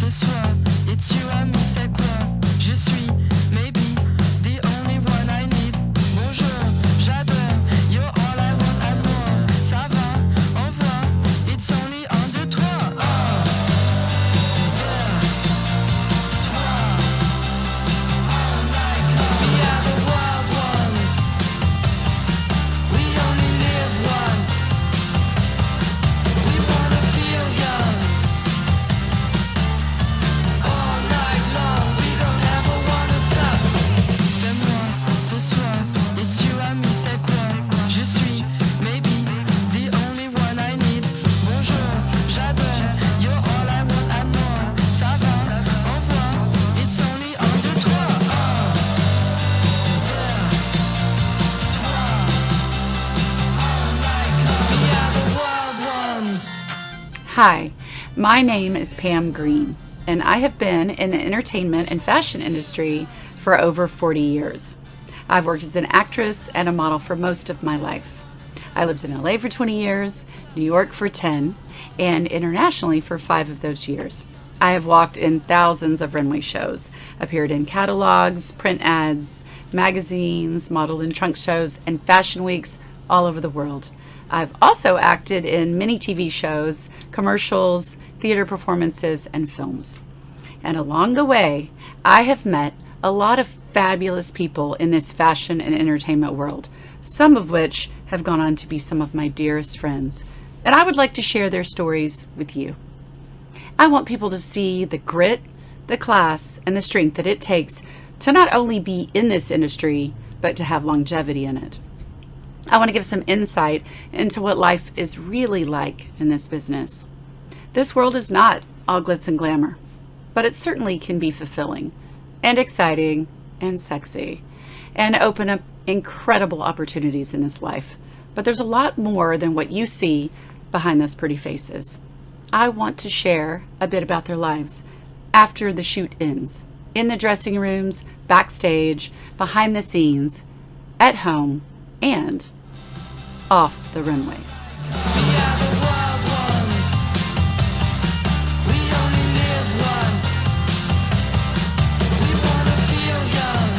ce soir, it's you and me, c'est quoi? Je suis, maybe, the only one I need. Bonjour, j'adore, you're all I want and more. Ça va, au revoir, it's only un, deux, trois. Un, deux, trois. All night long. We are the wild ones. We only live once. We wanna feel young. All night long, we don't ever wanna stop. C'est moi, ce soir, it's you and me, c'est quoi? Je suis, maybe, the only one I need. Bonjour, j'adore, you're all I want and more. Ça va, au revoir, it's only un, deux, trois. Un, deux, trois. All night long, we are the wild ones. Hi, my name is Pam Green, and I have been in the entertainment and fashion industry for over 40 years. I've worked as an actress and a model for most of my life. I lived in LA for 20 years, New York for 10, and internationally for 5 of those years. I have walked in thousands of runway shows, appeared in catalogs, print ads, magazines, modeled in trunk shows, and fashion weeks all over the world. I've also acted in many TV shows, commercials, theater performances, and films. And along the way, I have met a lot of fabulous people in this fashion and entertainment world, some of which have gone on to be some of my dearest friends. And I would like to share their stories with you. I want people to see the grit, the class, and the strength that it takes to not only be in this industry, but to have longevity in it. I want to give some insight into what life is really like in this business. This world is not all glitz and glamour, but it certainly can be fulfilling and exciting and sexy and open up incredible opportunities in this life. But there's a lot more than what you see behind those pretty faces. I want to share a bit about their lives after the shoot ends, in the dressing rooms, backstage, behind the scenes, at home, and off the runway. We are the wild ones. We only live once. We wanna feel young.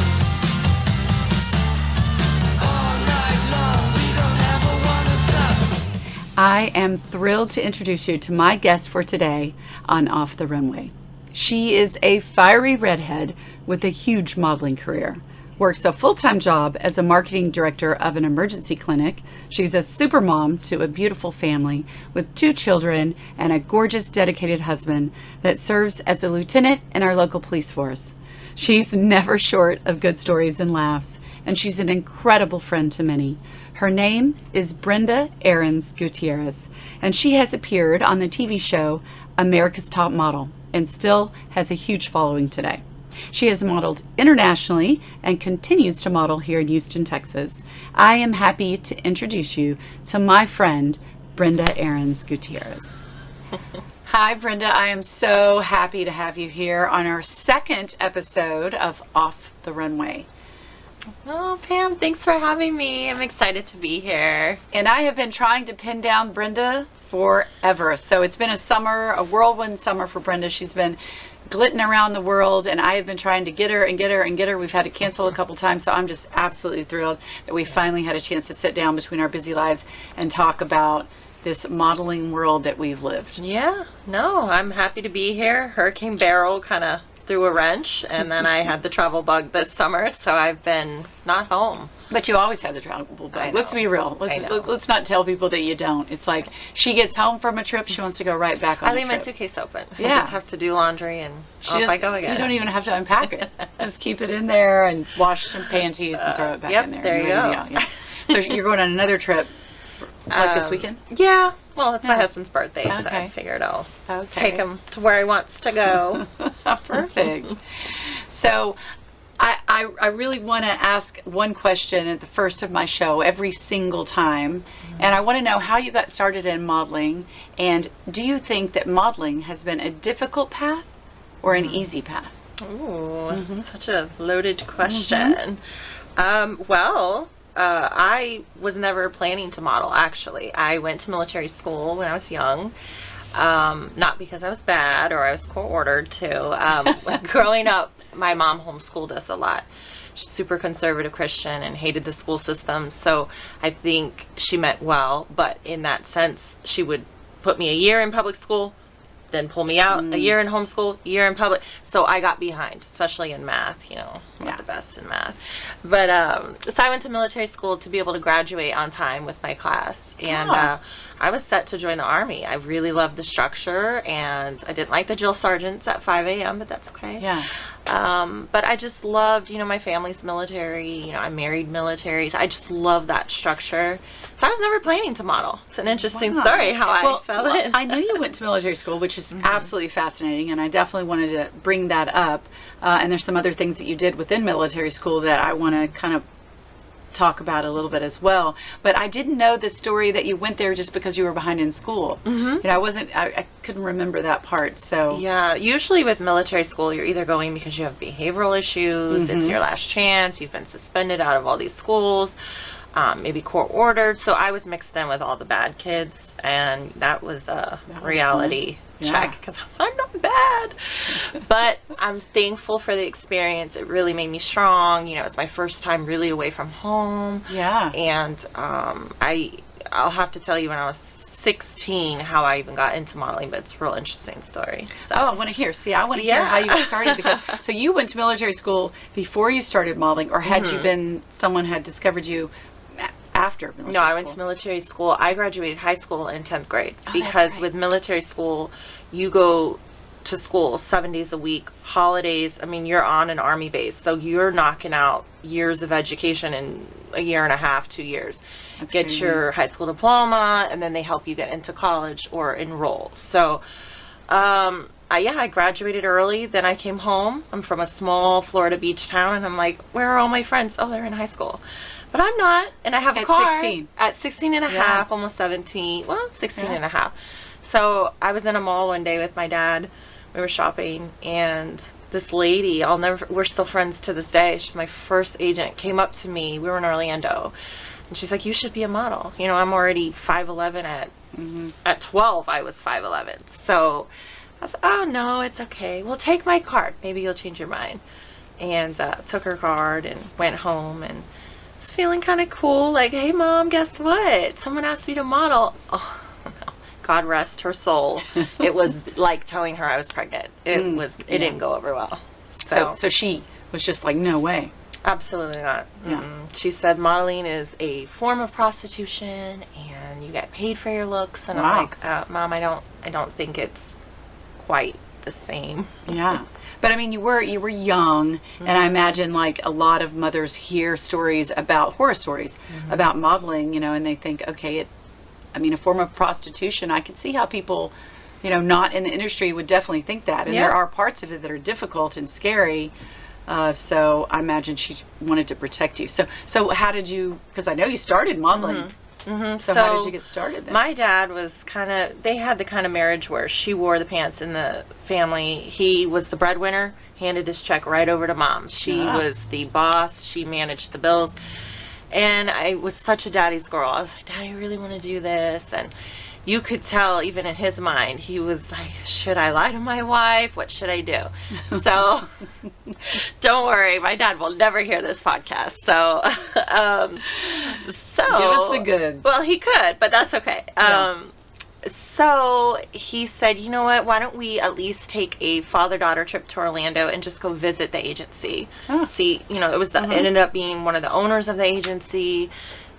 All night long, we don't ever wanna stop. I am thrilled to introduce you to my guest for today on Off the Runway. She is a fiery redhead with a huge modeling career. Works a full-time job as a marketing director of an emergency clinic. She's a super mom to a beautiful family with 2 children and a gorgeous, dedicated husband that serves as a lieutenant in our local police force. She's never short of good stories and laughs, and she's an incredible friend to many. Her name is Brenda Arens Gutierrez, and she has appeared on the TV show America's Top Model and still has a huge following today. She has modeled internationally and continues to model here in Houston, Texas. I am happy to introduce you to my friend, Brenda Arens Gutierrez. Hi, Brenda. I am so happy to have you here on our second episode of Off the Runway. Oh, Pam, thanks for having me. I'm excited to be here. And I have been trying to pin down Brenda forever. So it's been a summer, a whirlwind summer for Brenda. She's been glitting around the world, and I have been trying to get her and get her and get her. We've had to cancel a couple times, so I'm just absolutely thrilled that we finally had a chance to sit down between our busy lives and talk about this modeling world that we've lived. Yeah, no, I'm happy to be here. Hurricane Beryl kind of threw a wrench, and then I had the travel bug this summer, so I've been not home. But you always have the travel bug. Let's be real. I know. Let's not tell people that you don't. It's like she gets home from a trip, she wants to go right back on I the leave my trip. suitcase open. Yeah. I just have to do laundry, and off I go again. You don't even have to unpack it. Just keep it in there and wash some panties and throw it back yep, in there. there you go. Yeah. So you're going on another trip like this weekend? Yeah. Well, it's my Yeah. husband's birthday, so Okay. I figured I'll Okay. take him to where he wants to go. Perfect. So I really want to ask one question at the first of my show every single time. And I want to know how you got started in modeling. And do you think that modeling has been a difficult path or an easy path? Ooh, such a loaded question. Well, I was never planning to model, actually. I went to military school when I was young. Not because I was bad or I was court-ordered to. Growing up, my mom homeschooled us a lot. She's super conservative Christian and hated the school system. So I think she meant well, but in that sense, she would put me a year in public school, then pull me out, a year in homeschool, a year in public. So I got behind, especially in math, I'm not the best in math. But so I went to military school to be able to graduate on time with my class. And I was set to join the Army. I really loved the structure, and I didn't like the drill sergeants at 5 a.m., but that's okay. Yeah. But I just loved, my family's military. I married military. So I just love that structure. So I was never planning to model. It's an interesting story how I fell in. I know you went to military school, which is absolutely fascinating, and I definitely wanted to bring that up. And there's some other things that you did within military school that I want to kind of talk about a little bit as well. But I didn't know the story that you went there just because you were behind in school. I couldn't remember that part. So yeah, usually with military school, you're either going because you have behavioral issues, it's your last chance, you've been suspended out of all these schools, maybe court ordered. So I was mixed in with all the bad kids, and that was a reality check because I'm not bad. But I'm thankful for the experience. It really made me strong. It was my first time really away from home. Yeah. And I'll have to tell you when I was 16 how I even got into modeling, but it's a real interesting story. So. I want to hear. See, I want to hear how you got started, because so you went to military school before you started modeling, or had you been, someone had discovered you after military school? No, I went to military school. I graduated high school in 10th grade because with military school, you go to school 7 days a week, holidays. I mean, you're on an Army base, so you're knocking out years of education in a year and a half, 2 years. Get crazy. Your high school diploma, and then they help you get into college or enroll. So, I graduated early. Then I came home. I'm from a small Florida beach town, and I'm like, where are all my friends? Oh, they're in high school. But I'm not, and I have a car. 16. At 16 and a half, almost 17. Well, 16 and a half. So I was in a mall one day with my dad. We were shopping, and this lady, we're still friends to this day. She's my first agent, came up to me. We were in Orlando. And she's like, you should be a model. I'm already 5'11". At 12, I was 5'11". So I was, oh, no, it's okay. Well, take my card. Maybe you'll change your mind. And took her card and went home, and was feeling kind of cool. Like, hey, Mom, guess what? Someone asked me to model. Oh, no. God rest her soul. It was like telling her I was pregnant. It didn't go over well. So she was just like, no way. Absolutely not. She said modeling is a form of prostitution, and you get paid for your looks. And I'm like, Mom, I don't think it's quite the same. Yeah. But I mean, you were young, and I imagine like a lot of mothers hear stories about horror stories about modeling, and they think, okay, a form of prostitution. I can see how people, not in the industry would definitely think that. And there are parts of it that are difficult and scary. So I imagine she wanted to protect you. So how did you, because I know you started modeling. So how did you get started then? My dad was they had the kind of marriage where she wore the pants in the family. He was the breadwinner, handed his check right over to Mom. She was the boss. She managed the bills. And I was such a daddy's girl. I was like, Daddy, I really want to do this. And you could tell, even in his mind, he was like, should I lie to my wife? What should I do? So don't worry, my dad will never hear this podcast. So give us the goods. Well, he could, but that's okay. So he said, you know what, why don't we at least take a father-daughter trip to Orlando and just go visit the agency. See, it was it ended up being one of the owners of the agency.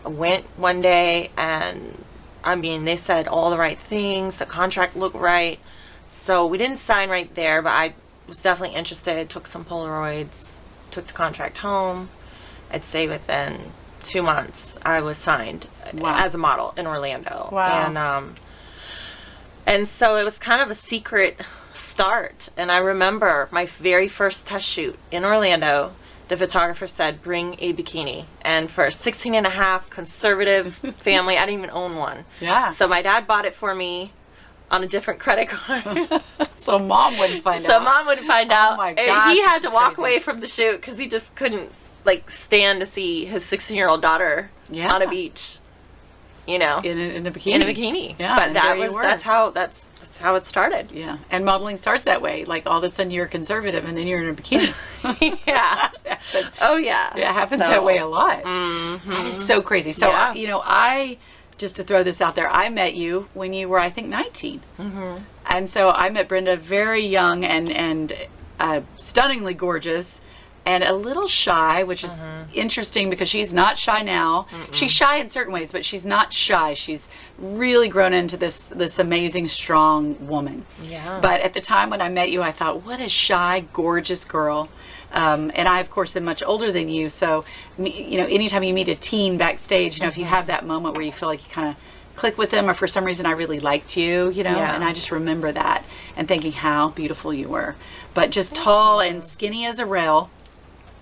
I went one day, and they said all the right things. The contract looked right. So we didn't sign right there, but I was definitely interested. Took some Polaroids, took the contract home. I'd say within 2 months, I was signed as a model in Orlando. Wow. And so it was kind of a secret start. And I remember my very first test shoot in Orlando, the photographer said, bring a bikini. And for a 16 and a half conservative family, I didn't even own one. Yeah. So my dad bought it for me on a different credit card. So Mom wouldn't find out. So Mom wouldn't find out. Oh my gosh, and he had to walk crazy. away from the shoot because he just couldn't stand to see his 16-year-old daughter on a beach. In a bikini. In a bikini. Yeah. But that's That's how it started. Yeah. And modeling starts that way. Like all of a sudden you're conservative and then you're in a bikini. Yeah. Oh, yeah. It happens that way a lot. Mm-hmm. That is so crazy. So, Yeah. I just to throw this out there, I met you when you were, I think, 19. Mm-hmm. And so I met Brenda very young and stunningly gorgeous and a little shy, which is interesting because she's not shy now. She's shy in certain ways, but she's not shy. She's really grown into this amazing, strong woman. Yeah. But at the time when I met you, I thought, what a shy, gorgeous girl. And I, of course, am much older than you. So, anytime you meet a teen backstage, if you have that moment where you feel like you kind of click with them, or for some reason I really liked you, Yeah. and I just remember that and thinking how beautiful you were. But just tall and skinny as a rail.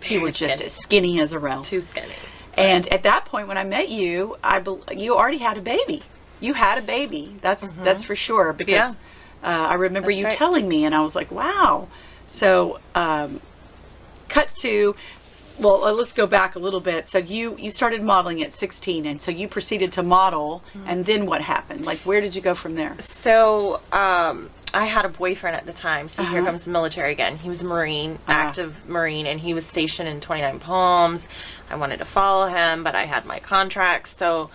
You were just as skinny as a rail. Too skinny. And at that point when I met you, you already had a baby. You had a baby. That's for sure. Because I remember you telling me, and I was like, wow. So, cut to, well, let's go back a little bit. So you started modeling at 16, and so you proceeded to model, and then what happened? Like, where did you go from there? So, I had a boyfriend at the time. So here comes the military again. He was a Marine, active Marine, and he was stationed in 29 Palms. I wanted to follow him, but I had my contract. So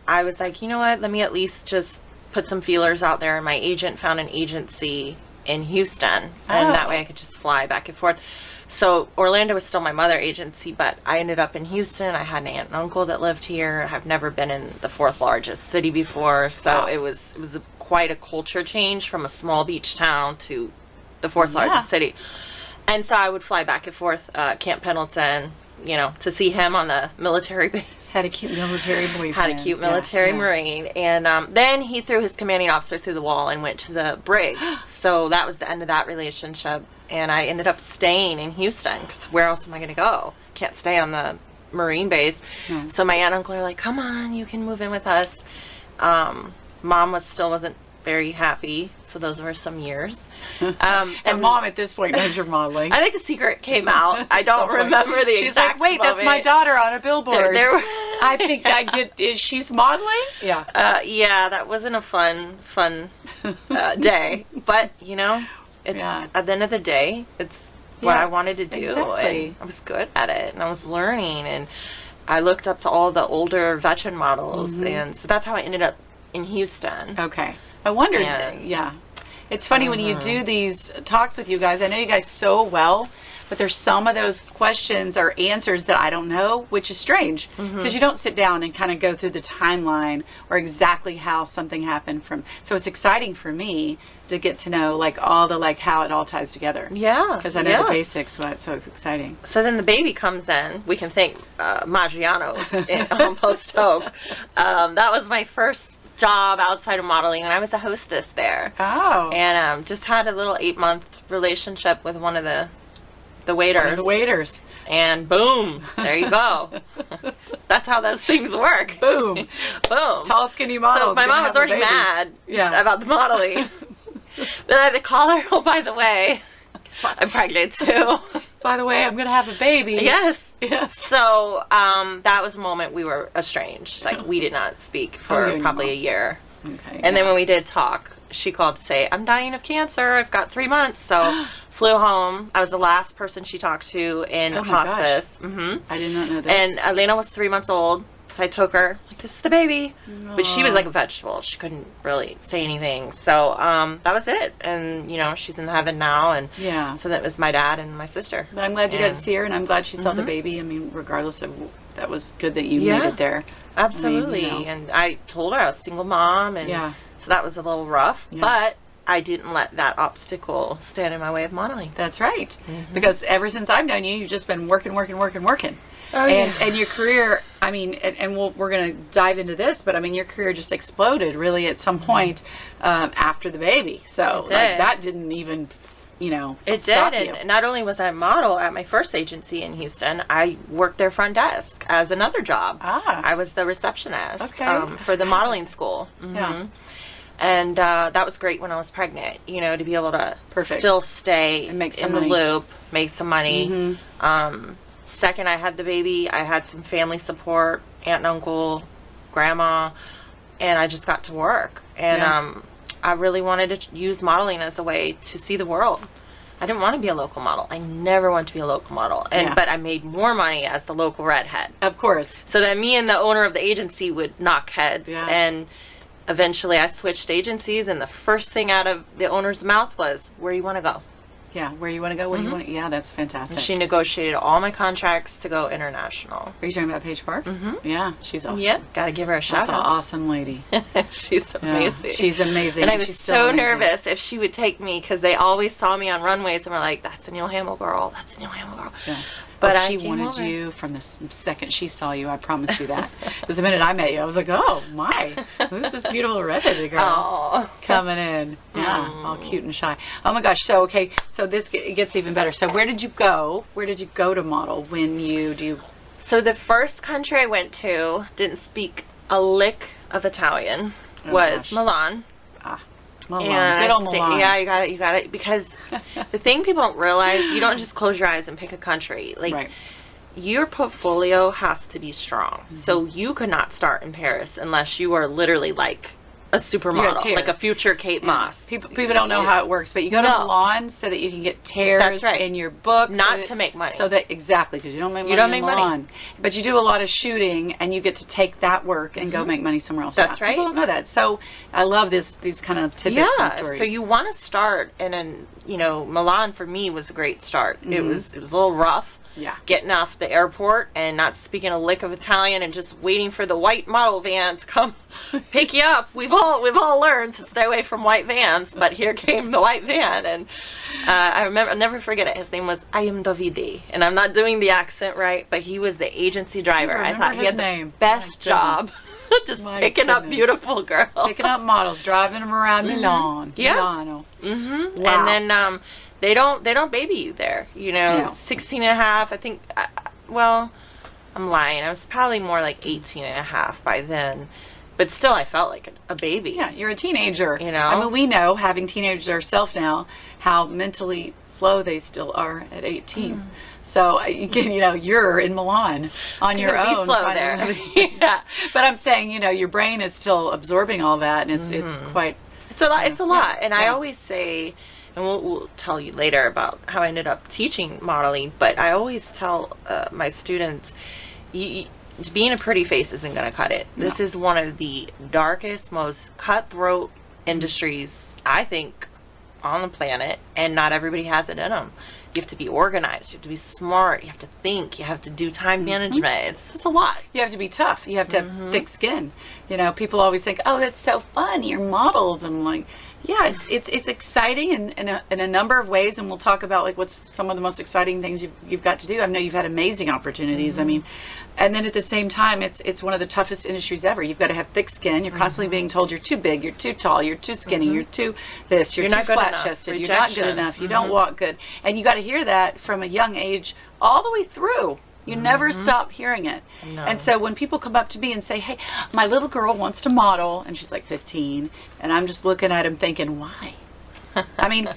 I was like, you know what? Let me at least just put some feelers out there. And my agent found an agency in Houston, and that way I could just fly back and forth. So Orlando was still my mother agency, but I ended up in Houston. I had an aunt and uncle that lived here. I've never been in the 4th largest city before, so it was quite a culture change from a small beach town to the 4th largest city. And so I would fly back and forth, Camp Pendleton, to see him on the military base. Had a cute military boyfriend. Had a cute military Marine. And then he threw his commanding officer through the wall and went to the brig. So that was the end of that relationship. And I ended up staying in Houston because where else am I going to go? Can't stay on the Marine base. So my aunt and uncle are like, come on, you can move in with us. Mom still wasn't very happy. So those were some years. And Mom at this point knows you're modeling. I think the secret came out. I don't remember the She's exact like, wait, moment. that's my daughter on a billboard. There were I think I did. She's modeling? Yeah. Yeah, that wasn't a fun day. But, it's at the end of the day, it's what I wanted to do. Exactly. And I was good at it, and I was learning, and I looked up to all the older veteran models, and so that's how I ended up in Houston. Okay. I wondered, It's funny when you do these talks with you guys, I know you guys so well, but there's some of those questions or answers that I don't know, which is strange because you don't sit down and kind of go through the timeline or exactly how something happened so it's exciting for me to get to know all the how it all ties together. Yeah. Because I know the basics, so it's exciting. So then the baby comes in. We can thank Maggiano's on Post Oak. That was my first job outside of modeling, and I was a hostess there. Oh. And just had a little 8-month relationship with one of the waiters. One of the waiters. And boom, there you go. That's how those things work. Boom. Boom. Tall, skinny models. So my mom was already mad about the modeling. Then I had to call her, oh, by the way, I'm pregnant too. By the way, I'm going to have a baby. Yes. Yes. So that was a moment we were estranged. We did not speak for probably a year. Okay. And then when we did talk, she called to say, I'm dying of cancer. I've got 3 months. So flew home. I was the last person she talked to in hospice. I did not know this. And Elena was 3 months old. So I took her, this is the baby. Aww. But she was like a vegetable. She couldn't really say anything. So that was it. And, she's in heaven now. And so that was my dad and my sister. But I'm glad you got to see her, and I'm glad she saw the baby. I mean, regardless of, that was good that you made it there. Absolutely. I mean, and I told her I was a single mom. And so that was a little rough. Yeah. But I didn't let that obstacle stand in my way of modeling. That's right. Because ever since I've known you, you've just been working. Oh, and your career, I mean, and we're going to dive into this, but I mean, your career just exploded really at some point after the baby. So that didn't even, it stop did. you. And not only was I a model at my first agency in Houston, I worked their front desk as another job. I was the receptionist for the modeling school. Yeah. And that was great when I was pregnant, to be able to still stay and make some in money. the loop, make some money. Second I had the baby, I had some family support, aunt and uncle, grandma, and I just got to work. And I really wanted to use modeling as a way to see the world. I didn't want to be a local model. I never wanted to be a local model. But I made more money as the local redhead. Of course. So then me and the owner of the agency would knock heads. Yeah. And eventually I switched agencies, and the first thing out of the owner's mouth was, where you want to go? Yeah, where you want to go, where you want to... Yeah, that's fantastic. And she negotiated all my contracts to go international. Are you talking about Paige Parks? Yeah, she's awesome. Yep, got to give her a shout That's an out. awesome lady. She's amazing. Yeah, she's amazing. And I was she's still so amazing. nervous if she would take me, because they always saw me on runways and were like, that's a Neil Hamill girl, that's a Neil Hamill girl. Yeah. But she wanted you from the second she saw you. I promised you that. It was the minute I met you. I was like, oh my, who's this beautiful redheaded girl coming in? Yeah, all cute and shy. Oh my gosh. So okay, so this gets even better. So where did you go? Where did you go to model when you? So the first country I went to, didn't speak a lick of Italian, was Milan. Milan. And Good old Milan. Yeah, you got it. Because the thing people don't realize, you don't just close your eyes and pick a country. Like, your portfolio has to be strong. So you could not start in Paris unless you are literally like a supermodel, like a future Kate Moss. People don't know how it works, but you go to Milan so that you can get tears in your books. Not to make money. So that, exactly, because you don't make money in Milan. But you do a lot of shooting, and you get to take that work and go make money somewhere else. That's right. People don't know that. So I love these kind of tidbits and stories. So you want to start, and then, Milan for me was a great start. It was a little rough. Yeah. Getting off the airport and not speaking a lick of Italian and just waiting for the white model van to come pick you up. We've all learned to stay away from white vans, but here came the white van, and I'll never forget it. His name was I am Davide, and I'm not doing the accent right, but he was the agency driver. I thought he had the best job. Just picking up beautiful girls. Picking up models, driving them around Milan. Yeah. Milano. Wow. And then they don't baby you there. 16 and a half, I think, I'm lying. I was probably more like 18 and a half by then. But still, I felt like a baby. Yeah, you're a teenager. I mean, we know, having teenagers ourselves now, how mentally slow they still are at 18. So, you're in Milan on your own. Be slow there. Yeah. But I'm saying, your brain is still absorbing all that, and it's quite... It's a lot. It's a lot. And I always say, and we'll tell you later about how I ended up teaching modeling, but I always tell my students, being a pretty face isn't going to cut it. This is one of the darkest, most cutthroat industries, I think, on the planet, and not everybody has it in them. You have to be organized. You have to be smart. You have to think. You have to do time management. It's a lot. You have to be tough. You have to have thick skin. People always think, "Oh, that's so fun. You're modeled." And I'm like, yeah, it's exciting in a number of ways, and we'll talk about like what's some of the most exciting things you've got to do. I know you've had amazing opportunities. I mean, and then at the same time, it's one of the toughest industries ever. You've got to have thick skin. You're constantly being told you're too big, you're too tall, you're too skinny, you're too this, you're too flat-chested, you're not good enough, you don't walk good, and you got to hear that from a young age all the way through. You never stop hearing it. No. And so when people come up to me and say, hey, my little girl wants to model, and she's like 15, and I'm just looking at him thinking, why? I mean,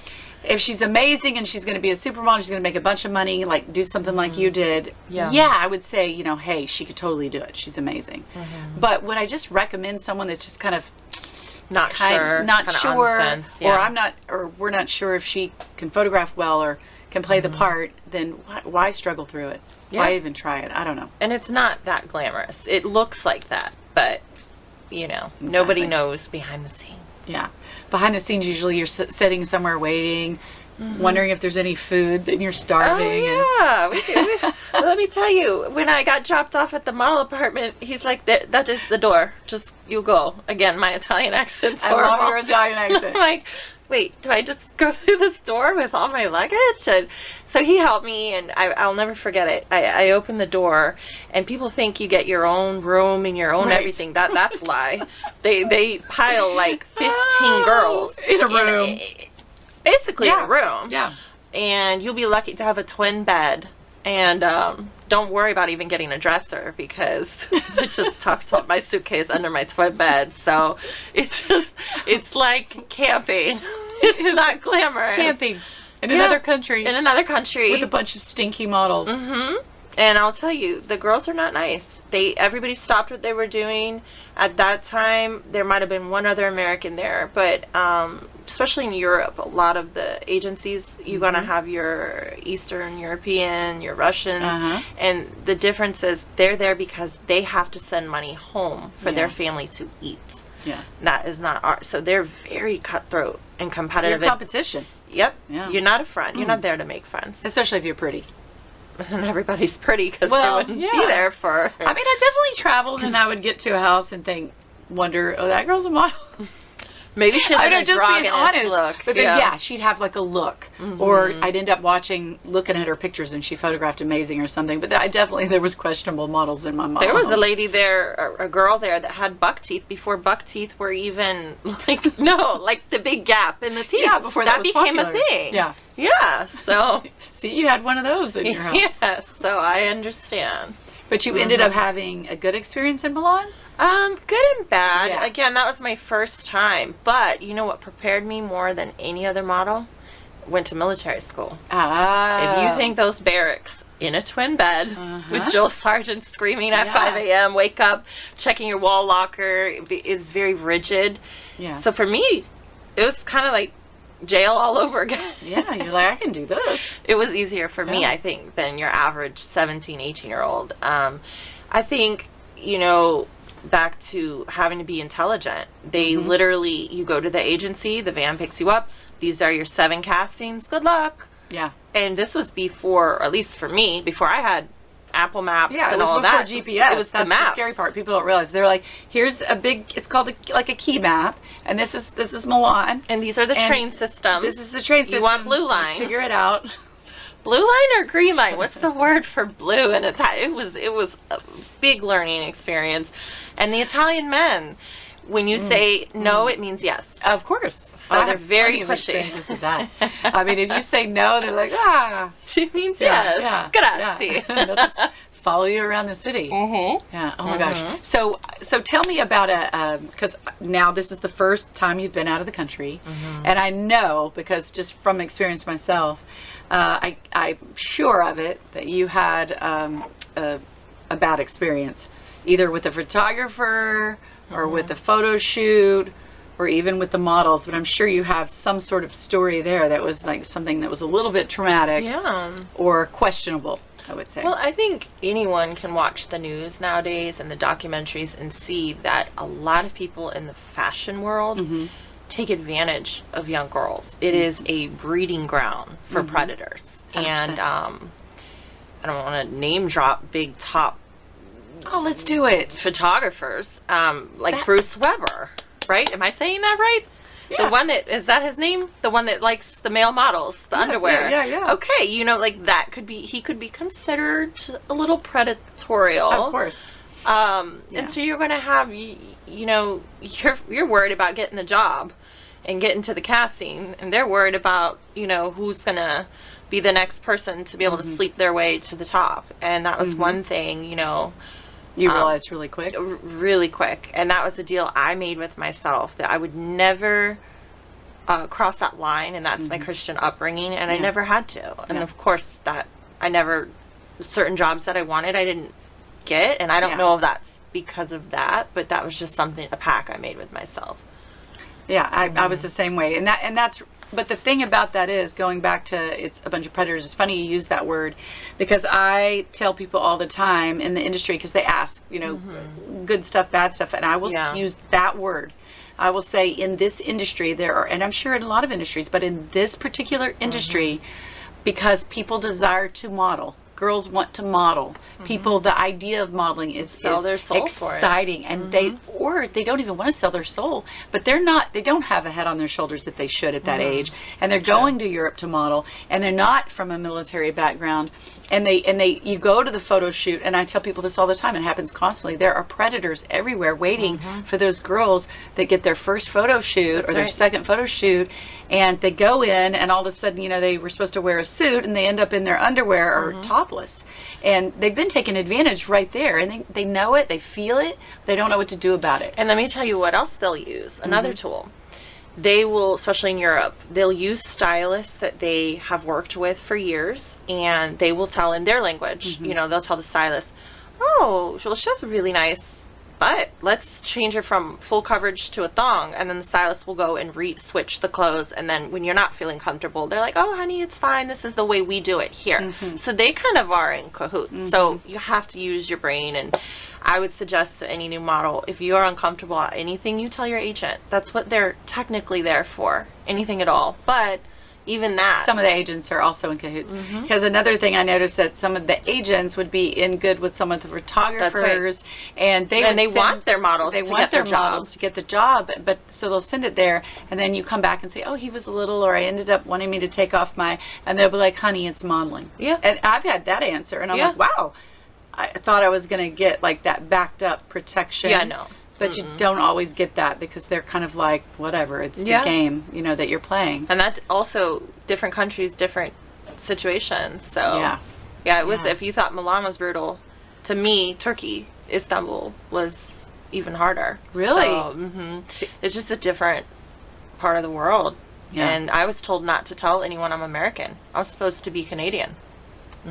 if she's amazing and she's going to be a supermodel, she's going to make a bunch of money, like do something like you did, I would say, hey, she could totally do it. She's amazing. But would I just recommend someone that's just kind of not sure, or we're not sure if she can photograph well or can play the part, then why struggle through it? Why even try it? I don't know. And it's not that glamorous. It looks like that, but nobody knows behind the scenes. Yeah. Behind the scenes, usually you're sitting somewhere waiting, wondering if there's any food, and you're starving. Oh, yeah. Let me tell you, when I got dropped off at the model apartment, he's like, that is the door. Just, you go. Again, my Italian accent's horrible. I love your Italian accent. I'm like, wait, do I just go through this door with all my luggage? And so he helped me, and I'll never forget it. I opened the door, and people think you get your own room and your own everything. That's a lie. They pile like 15 girls in a room. Basically in a room. Yeah. And you'll be lucky to have a twin bed. And don't worry about even getting a dresser, because I just tucked up my suitcase under my twin bed. So it's like camping. It's not glamorous. Camping in another country. In another country. With a bunch of stinky models. And I'll tell you, the girls are not nice. Everybody stopped what they were doing. At that time, there might have been one other American there, but especially in Europe, a lot of the agencies, you're going to have your Eastern European, your Russians, and the difference is they're there because they have to send money home for their family to eat. Yeah. That is not ours. So they're very cutthroat and competitive. Your competition. Yep. Yeah. You're not a friend. You're not there to make friends. Especially if you're pretty. And everybody's pretty because they Well, wouldn't yeah. be there for. I mean, I definitely traveled and I would get to a house and wonder, oh, that girl's a model. Maybe she has I an know, just being honest. look. But then, she'd have like a look. Or I'd end up looking at her pictures and she photographed amazing or something. But there was questionable models in my model. There was a homes. lady there, a girl there that had buck teeth before buck teeth were even like the big gap in the teeth. Yeah, before that was became popular. a thing. Yeah. Yeah. So See, you had one of those in your house. yes. So I understand. But you ended up having a good experience in Milan? Good and bad. Yeah. Again, that was my first time. But you know what prepared me more than any other model? Went to military school. Ah. If you think those barracks in a twin bed with drill sergeants screaming at Yeah. 5 a.m., wake up, checking your wall locker is very rigid. Yeah. So for me, it was kind of like jail all over again. Yeah, you're like, I can do this. It was easier for me, Yeah. I think, than your average 17, 18-year-old. I think, back to having to be intelligent. They literally, you go to the agency, the van picks you up. These are your 7 castings. Good luck. Yeah. And this was before, or at least for me, before I had Apple Maps Yeah, it and was all before that. GPS. It was That's the maps. scary part. People don't realize. They're like, here's a big, it's called like a key map, and this is Milan. And these are the And train systems. This is the train system. You want blue line. Figure it out. Blue line or green line? What's the word for blue? And it was a big learning experience. And the Italian men, when you say no, it means yes. Of course. So I they're have very plenty of pushy. experiences with that. I mean, if you say no, they're like, She means Yeah, yes. yeah, Grazie. yeah. They'll just follow you around the city. Yeah. Oh my gosh. So tell me about because now this is the first time you've been out of the country, and I know because just from experience myself, I'm sure of it that you had a bad experience, either with a photographer or with a photo shoot or even with the models, but I'm sure you have some sort of story there that was like something that was a little bit traumatic or questionable, I would say. Well, I think anyone can watch the news nowadays and the documentaries and see that a lot of people in the fashion world take advantage of young girls. It is a breeding ground for predators. 100%. And I don't want to name drop big top Oh, let's do it. photographers, like Bruce Weber, right? Am I saying that right? Yeah. The one that, is that his name? The one that likes the male models, the underwear. yeah. Okay, like that he could be considered a little predatorial. Of course. And so you're going to have, you're worried about getting the job and getting to the casting, and they're worried about, who's going to be the next person to be able to sleep their way to the top. And that was one thing, You realized really quick. really quick. And that was a deal I made with myself, that I would never cross that line, and that's my Christian upbringing, and I never had to. And of course that certain jobs that I wanted, I didn't get, and I don't know if that's because of that, but that was just a pact I made with myself. Yeah, I was the same way, and that's. But the thing about that is, going back to it's a bunch of predators. It's funny you use that word, because I tell people all the time in the industry, because they ask, good stuff, bad stuff, and I will use that word. I will say in this industry there are, and I'm sure in a lot of industries, but in this particular industry, because people desire to model. Girls want to model. People, the idea of modeling is Sell their soul for it. exciting, and they don't even want to sell their soul, but they don't have a head on their shoulders that they should at that age, and they're going to Europe to model, and they're not from a military background, and you go to the photo shoot, and I tell people this all the time, it happens constantly. There are predators everywhere waiting for those girls that get their first photo shoot or their second photo shoot, and they go in, and all of a sudden, they were supposed to wear a suit, and they end up in their underwear or topless. And they've been taken advantage right there, and they know it, they feel it, they don't know what to do about it. And let me tell you what else they'll use. Another tool they will, especially in Europe, they'll use stylists that they have worked with for years, and they will tell in their language, you know, they'll tell the stylist, oh, well, she has a really nice butt. Let's change her from full coverage to a thong. And then the stylist will go and switch the clothes. And then when you're not feeling comfortable, they're like, oh, honey, it's fine. This is the way we do it here. So they kind of are in cahoots. So you have to use your brain. And I would suggest to any new model, if you are uncomfortable at anything, you tell your agent. That's what they're technically there for, anything at all. But even that, some of the agents are also in cahoots. Because another thing I noticed, that some of the agents would be in good with some of the photographers, and they want their models they to want get their the job. models to get the job. But so they'll send it there, and then you come back and say, oh, he was a little, or I ended up wanting me to take off my, and they'll be like, honey, it's modeling. Yeah. And I've had that answer, and I'm like, wow, I thought I was going to get like that backed up protection. Yeah, no. But you don't always get that, because they're kind of like, whatever, it's the game, you know, that you're playing. And that's also different countries, different situations. So it was, if you thought Milan was brutal, to me, Turkey, Istanbul was even harder. Really? So, it's just a different part of the world. Yeah. And I was told not to tell anyone I'm American. I was supposed to be Canadian.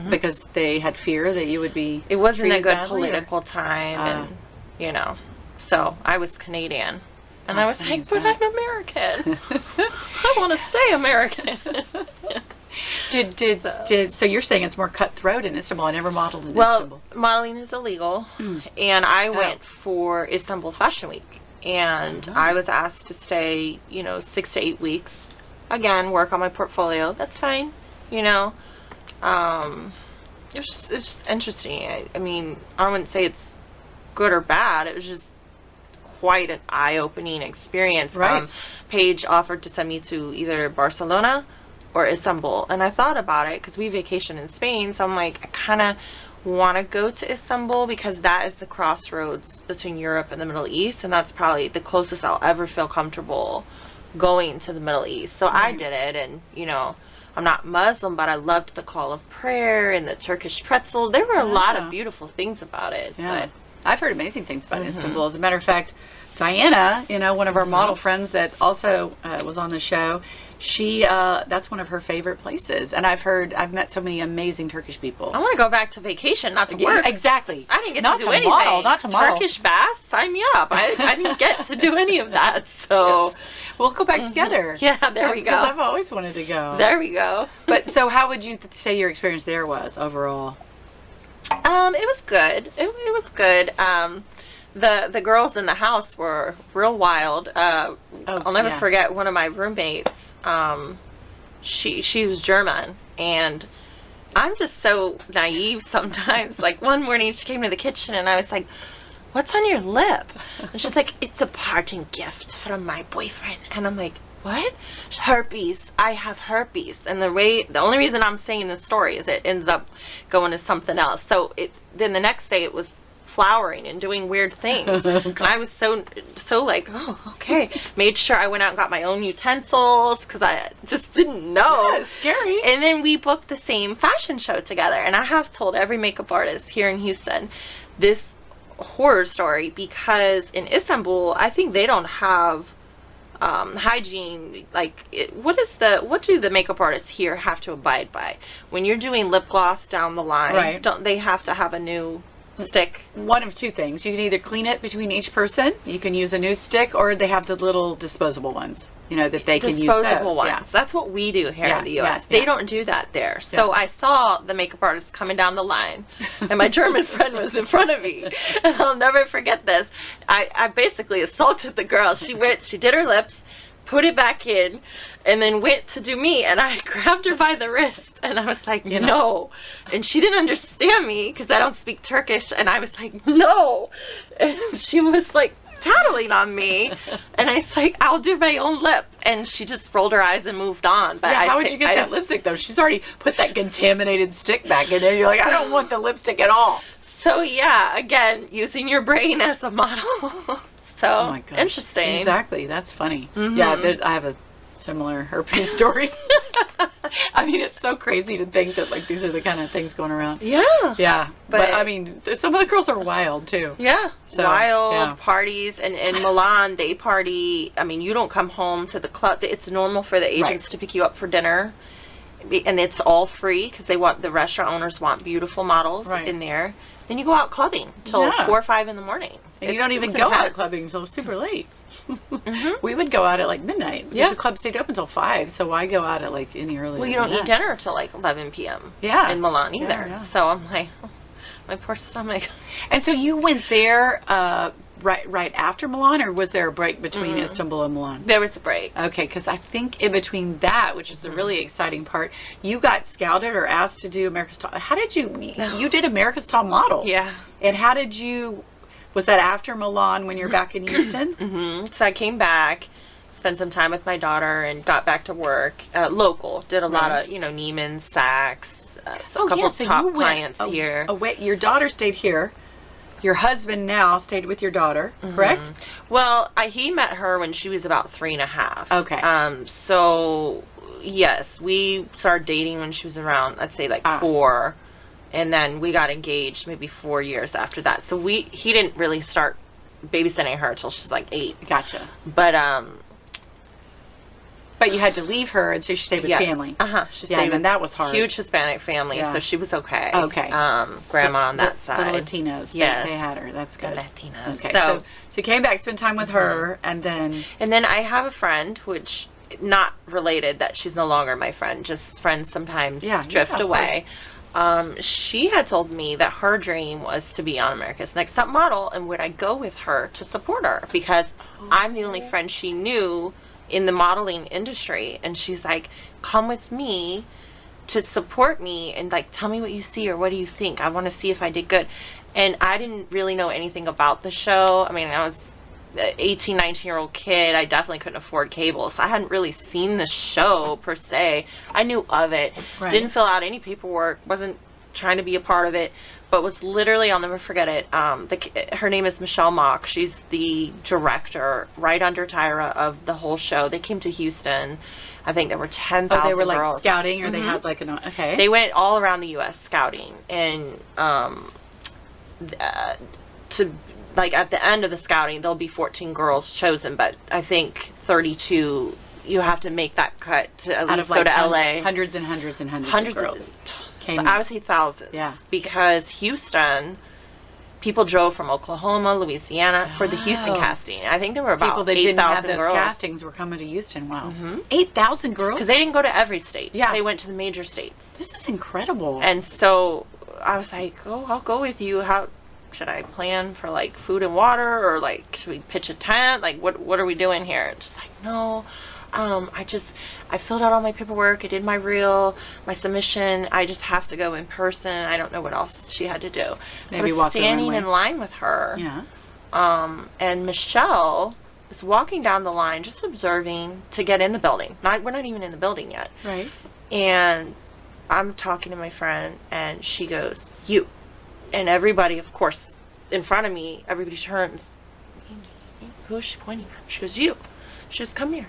Because they had fear that you would be It wasn't a treated good badly, political time, and, you know. So I was Canadian, and I was like, but I'm American. I want to stay American. So you're saying it's more cutthroat in Istanbul? I never modeled in Well, Istanbul. modeling is illegal, and I went for Istanbul Fashion Week, and I was asked to stay, 6 to 8 weeks. Again, work on my portfolio. That's fine, it's just interesting. I mean, I wouldn't say it's good or bad. It was just quite an eye-opening experience. Right. Paige offered to send me to either Barcelona or Istanbul, and I thought about it because we vacation in Spain, so I'm like, I kind of want to go to Istanbul because that is the crossroads between Europe and the Middle East, and that's probably the closest I'll ever feel comfortable going to the Middle East. So I did it, and I'm not Muslim, but I loved the call of prayer and the Turkish pretzel. There were a lot of beautiful things about it. Yeah. But I've heard amazing things about Istanbul. As a matter of fact, Diana, one of our model friends that also was on the show, she that's one of her favorite places. And I've met so many amazing Turkish people. I want to go back to vacation, not to work. Exactly. I didn't get not to do anything. Not to model. Turkish baths, sign me up. I didn't get to do any of that. So we'll go back together. Yeah, there we go. Because I've always wanted to go. There we go. But so how would you say your experience there was overall? It was good. It was good. The girls in the house were real wild. I'll never forget one of my roommates. She was German, and I'm just so naive sometimes. Like one morning she came to the kitchen and I was like, what's on your lip? And she's like, it's a parting gift from my boyfriend. And I'm like, what? Herpes. I have herpes. And the only reason I'm saying this story is it ends up going to something else. So then the next day it was flowering and doing weird things. And I was so like, oh, okay. Made sure I went out and got my own utensils because I just didn't know. Yeah, it's scary. And then we booked the same fashion show together. And I have told every makeup artist here in Houston this horror story because in Istanbul, I think they don't have hygiene. Like, what do the makeup artists here have to abide by? When you're doing lip gloss down the line, don't they have to have a new stick? One of two things. You can either clean it between each person, you can use a new stick, or they have the little disposable ones, that they can use those. Disposable ones. Yeah. That's what we do here in the U.S. Yeah. They don't do that there. So I saw the makeup artist coming down the line, and my German friend was in front of me. And I'll never forget this. I basically assaulted the girl. She did her lips, put it back in, and then went to do me, and I grabbed her by the wrist, and I was like, no. And she didn't understand me because I don't speak Turkish, and I was like, no. And she was like tattling on me, and I was like, I'll do my own lip. And she just rolled her eyes and moved on. But how would you get that lipstick though? She's already put that contaminated stick back in there. You're like, I don't want the lipstick at all. So yeah, again, using your brain as a model. So oh my gosh. Interesting. Exactly. That's funny. Yeah, I have a similar herpes story. I mean, it's so crazy to think that like these are the kind of things going around. Yeah. Yeah, but I mean, some of the girls are wild too. Yeah, So, wild yeah. parties, and in Milan they party. I mean, you don't come home to the club. It's normal for the agents to pick you up for dinner, and it's all free because the restaurant owners want beautiful models in there. Then you go out clubbing till 4 or 5 in the morning, and you don't even go out clubbing until super late. We would go out at like midnight because the club stayed open until 5. So why go out at like any earlier? Well, you don't eat dinner till like 11 p.m. in Milan either. Yeah. So I'm like, oh, my poor stomach. And so you went there right after Milan, or was there a break between Istanbul and Milan? There was a break. Okay, because I think in between that, which is the really exciting part, you got scouted or asked to do America's Top. How did you did America's Top Model? Yeah. And how did you? Was that after Milan when you're back in Houston? So I came back, spent some time with my daughter, and got back to work. Local, did a lot of Neiman, Saks, a couple top clients here. Wait, your daughter stayed here. Your husband now stayed with your daughter, correct? Well, he met her when she was about 3.5. Okay. So yes, we started dating when she was around, I'd say like 4. And then we got engaged maybe 4 years after that. So he didn't really start babysitting her until she was like 8. Gotcha. But you had to leave her, and so she stayed with family. She stayed with and that was hard. Huge Hispanic family, so she was okay. Okay. Grandma on that side. The Latinos. Yes. They had her. That's good. The Latinos. Okay. So you came back, spent time with her, and then... And then I have a friend, which... not related, that she's no longer my friend. Just friends sometimes drift away. She had told me that her dream was to be on America's Next Top Model, and would I go with her to support her, because I'm the only friend she knew in the modeling industry, and she's like, come with me to support me and like tell me what you see, or what do you think, I want to see if I did good. And I didn't really know anything about the show. I mean, I was an 18, 19-year-old kid. I definitely couldn't afford cable, so I hadn't really seen the show per se. I knew of it, didn't fill out any paperwork, wasn't trying to be a part of it, but was literally, I'll never forget it, her name is Michelle Mock. She's the director right under Tyra of the whole show. They came to Houston. I think there were 10,000 girls. Oh, they were like scouting, or they had like an... Okay. They went all around the U.S. scouting, and to... like at the end of the scouting, there'll be 14 girls chosen, but I think 32, you have to make that cut to at least go to LA. Hundreds and hundreds and hundreds of girls. I would say thousands. Yeah. Because Houston, people drove from Oklahoma, Louisiana for the Houston casting. I think there were about 8,000 girls. People that didn't have those castings were coming to Houston. Wow. 8,000 girls? Because they didn't go to every state. Yeah. They went to the major states. This is incredible. And so I was like, oh, I'll go with you. How should I plan for like food and water, or like should we pitch a tent? Like what are we doing here? Just like, no, I filled out all my paperwork, I did my reel, my submission, I just have to go in person. I don't know what else she had to do. Maybe I was standing in line with her, and Michelle was walking down the line, just observing to get in the building. We're not even in the building yet, right? And I'm talking to my friend, and she goes, you. And everybody, of course, in front of me, everybody turns. Who is she pointing at? She goes, you. She goes, come here.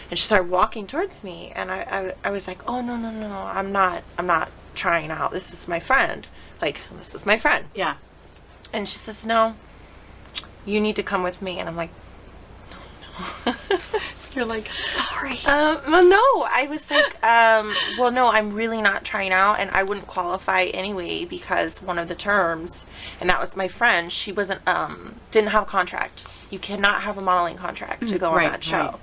And she started walking towards me, and I was like, oh, no, I'm not trying out. This is my friend. Like, this is my friend. Yeah. And she says, no, you need to come with me. And I'm like, no. You're like, sorry. Well, no, I was like, well, no, I'm really not trying out, and I wouldn't qualify anyway, because one of the terms, and that was my friend, she wasn't, didn't have a contract. You cannot have a modeling contract to go on that show. Right.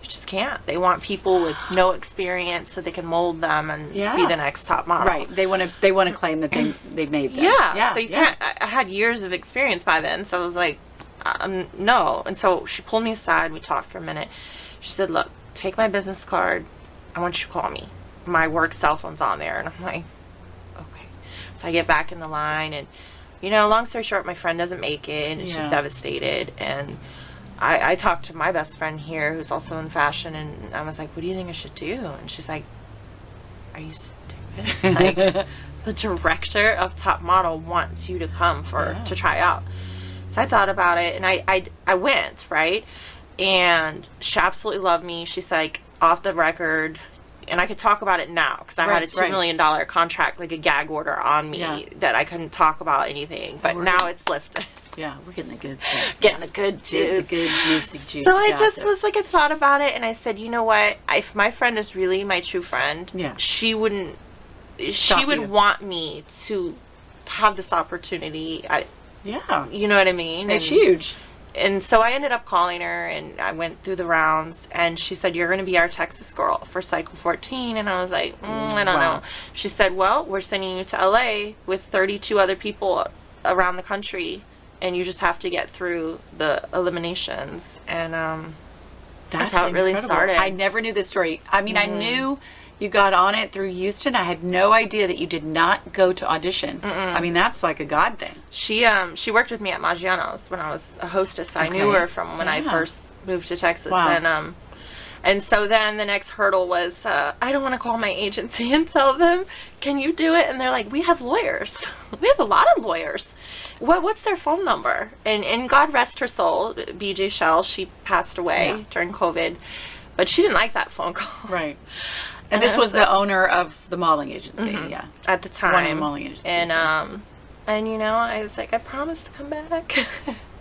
You just can't. They want people with no experience so they can mold them and be the next top model. Right. They want to claim that they made them. Yeah. So you can't. I had years of experience by then, so I was like, no. And so she pulled me aside. We talked for a minute. She said, look, take my business card. I want you to call me. My work cell phone's on there. And I'm like, okay. So I get back in the line, and, long story short, my friend doesn't make it, and she's devastated. And I talked to my best friend here, who's also in fashion, and I was like, what do you think I should do? And she's like, are you stupid? Like, the director of Top Model wants you to come to try out. So I thought about it, and I went, right? And she absolutely loved me. She's like, off the record, and I could talk about it now because I had a $2 million contract, like a gag order on me that I couldn't talk about anything. But now it's lifted. Yeah, we're getting the good stuff. Getting the good juice. The good juicy juice. So I just was like, I thought about it, and I said, you know what? If my friend is really my true friend, she wouldn't. She would want me to have this opportunity. You know what I mean? It's huge. And so I ended up calling her, and I went through the rounds, and she said, you're going to be our Texas girl for cycle 14. And I was like, I don't know. She said, well, we're sending you to LA with 32 other people around the country, and you just have to get through the eliminations. And that's how it really started. I never knew this story. I mean, I knew you got on it through Houston. I had no idea that you did not go to audition. I mean, that's like a God thing. She worked with me at Maggiano's when I was a hostess. I knew her from when I first moved to Texas. And so then the next hurdle was, I don't want to call my agency and tell them, can you do it? And they're like, we have lawyers. We have a lot of lawyers. What's their phone number? And God rest her soul, BJ Shell, she passed away during COVID. But she didn't like that phone call. Right. And this was the owner of the modeling agency, at the time. One of the modeling agencies. And you know, I was like, I promised to come back.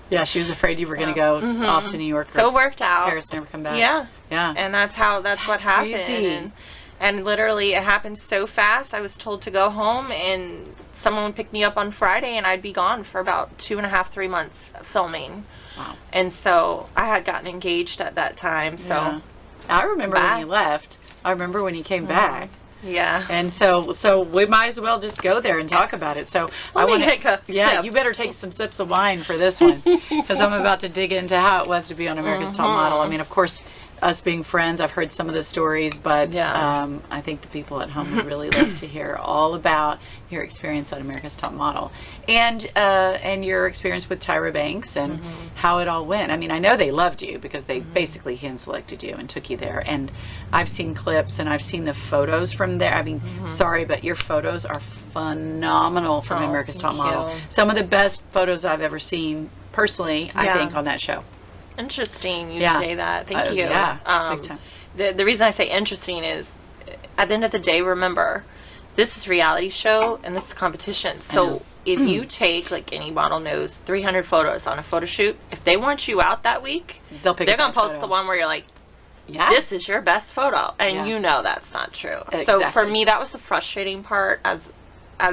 Yeah, she was afraid you were going to go off to New York. So it worked out. Paris, never come back. Yeah. Yeah. And that's what happened. And literally, it happened so fast. I was told to go home, and someone would pick me up on Friday, and I'd be gone for about 2.5, 3 months filming. Wow. And so I had gotten engaged at that time. So I remember when you left. I remember when you came back. Yeah. And so we might as well just go there and talk about it. So I want to take a sip. You better take some sips of wine for this one, because I'm about to dig into how it was to be on America's Top Model. I mean, of course, us being friends, I've heard some of the stories, but I think the people at home would really love to hear all about your experience on America's Top Model and your experience with Tyra Banks and how it all went. I mean, I know they loved you because they basically hand selected you and took you there. And I've seen clips and I've seen the photos from there. I mean, sorry, but your photos are phenomenal from America's Top Model. Some of the best photos I've ever seen personally, I think, on that show. Interesting you say that. Thank you. Yeah, big time. The reason I say interesting is, at the end of the day, remember, this is a reality show and this is competition. So if you take, like any model knows, 300 photos on a photo shoot, if they want you out that week, they're going to post the one where you're like, this is your best photo. And you know that's not true. Exactly. So for me, that was the frustrating part as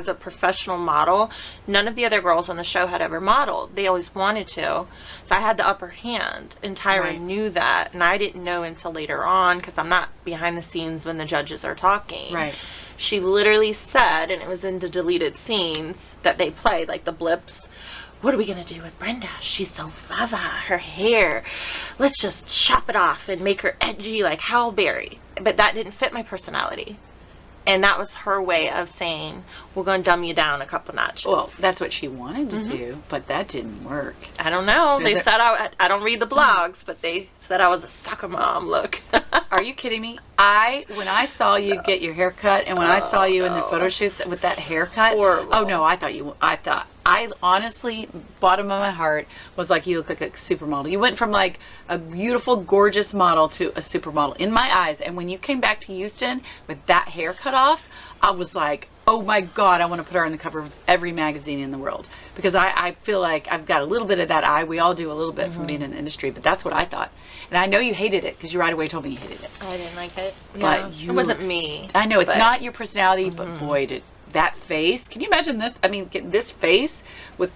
a professional model. None of the other girls on the show had ever modeled. They always wanted to. So I had the upper hand, and Tyra knew that, and I didn't know until later on, because I'm not behind the scenes when the judges are talking. Right. She literally said, and it was in the deleted scenes that they played, like the blips, what are we going to do with Brenda? She's so Vava, her hair. Let's just chop it off and make her edgy like Halle Berry. But that didn't fit my personality. And that was her way of saying, we're going to dumb you down a couple notches. Well, that's what she wanted to do, but that didn't work. I don't know. They said, I don't read the blogs, but they said I was a soccer mom. Look. Are you kidding me? When I saw you get your hair cut, and when I saw you in the photo shoots with that haircut, oh no, I honestly, bottom of my heart, was like, you look like a supermodel. You went from like a beautiful, gorgeous model to a supermodel in my eyes. And when you came back to Houston with that hair cut off, I was like, oh my God, I want to put her on the cover of every magazine in the world. Because I feel like I've got a little bit of that eye. We all do a little bit from being in the industry, but that's what I thought. And I know you hated it because you right away told me you hated it. I didn't like it. But it wasn't me. I know, it's not your personality, but boy, did that face. Can you imagine this? I mean, this face with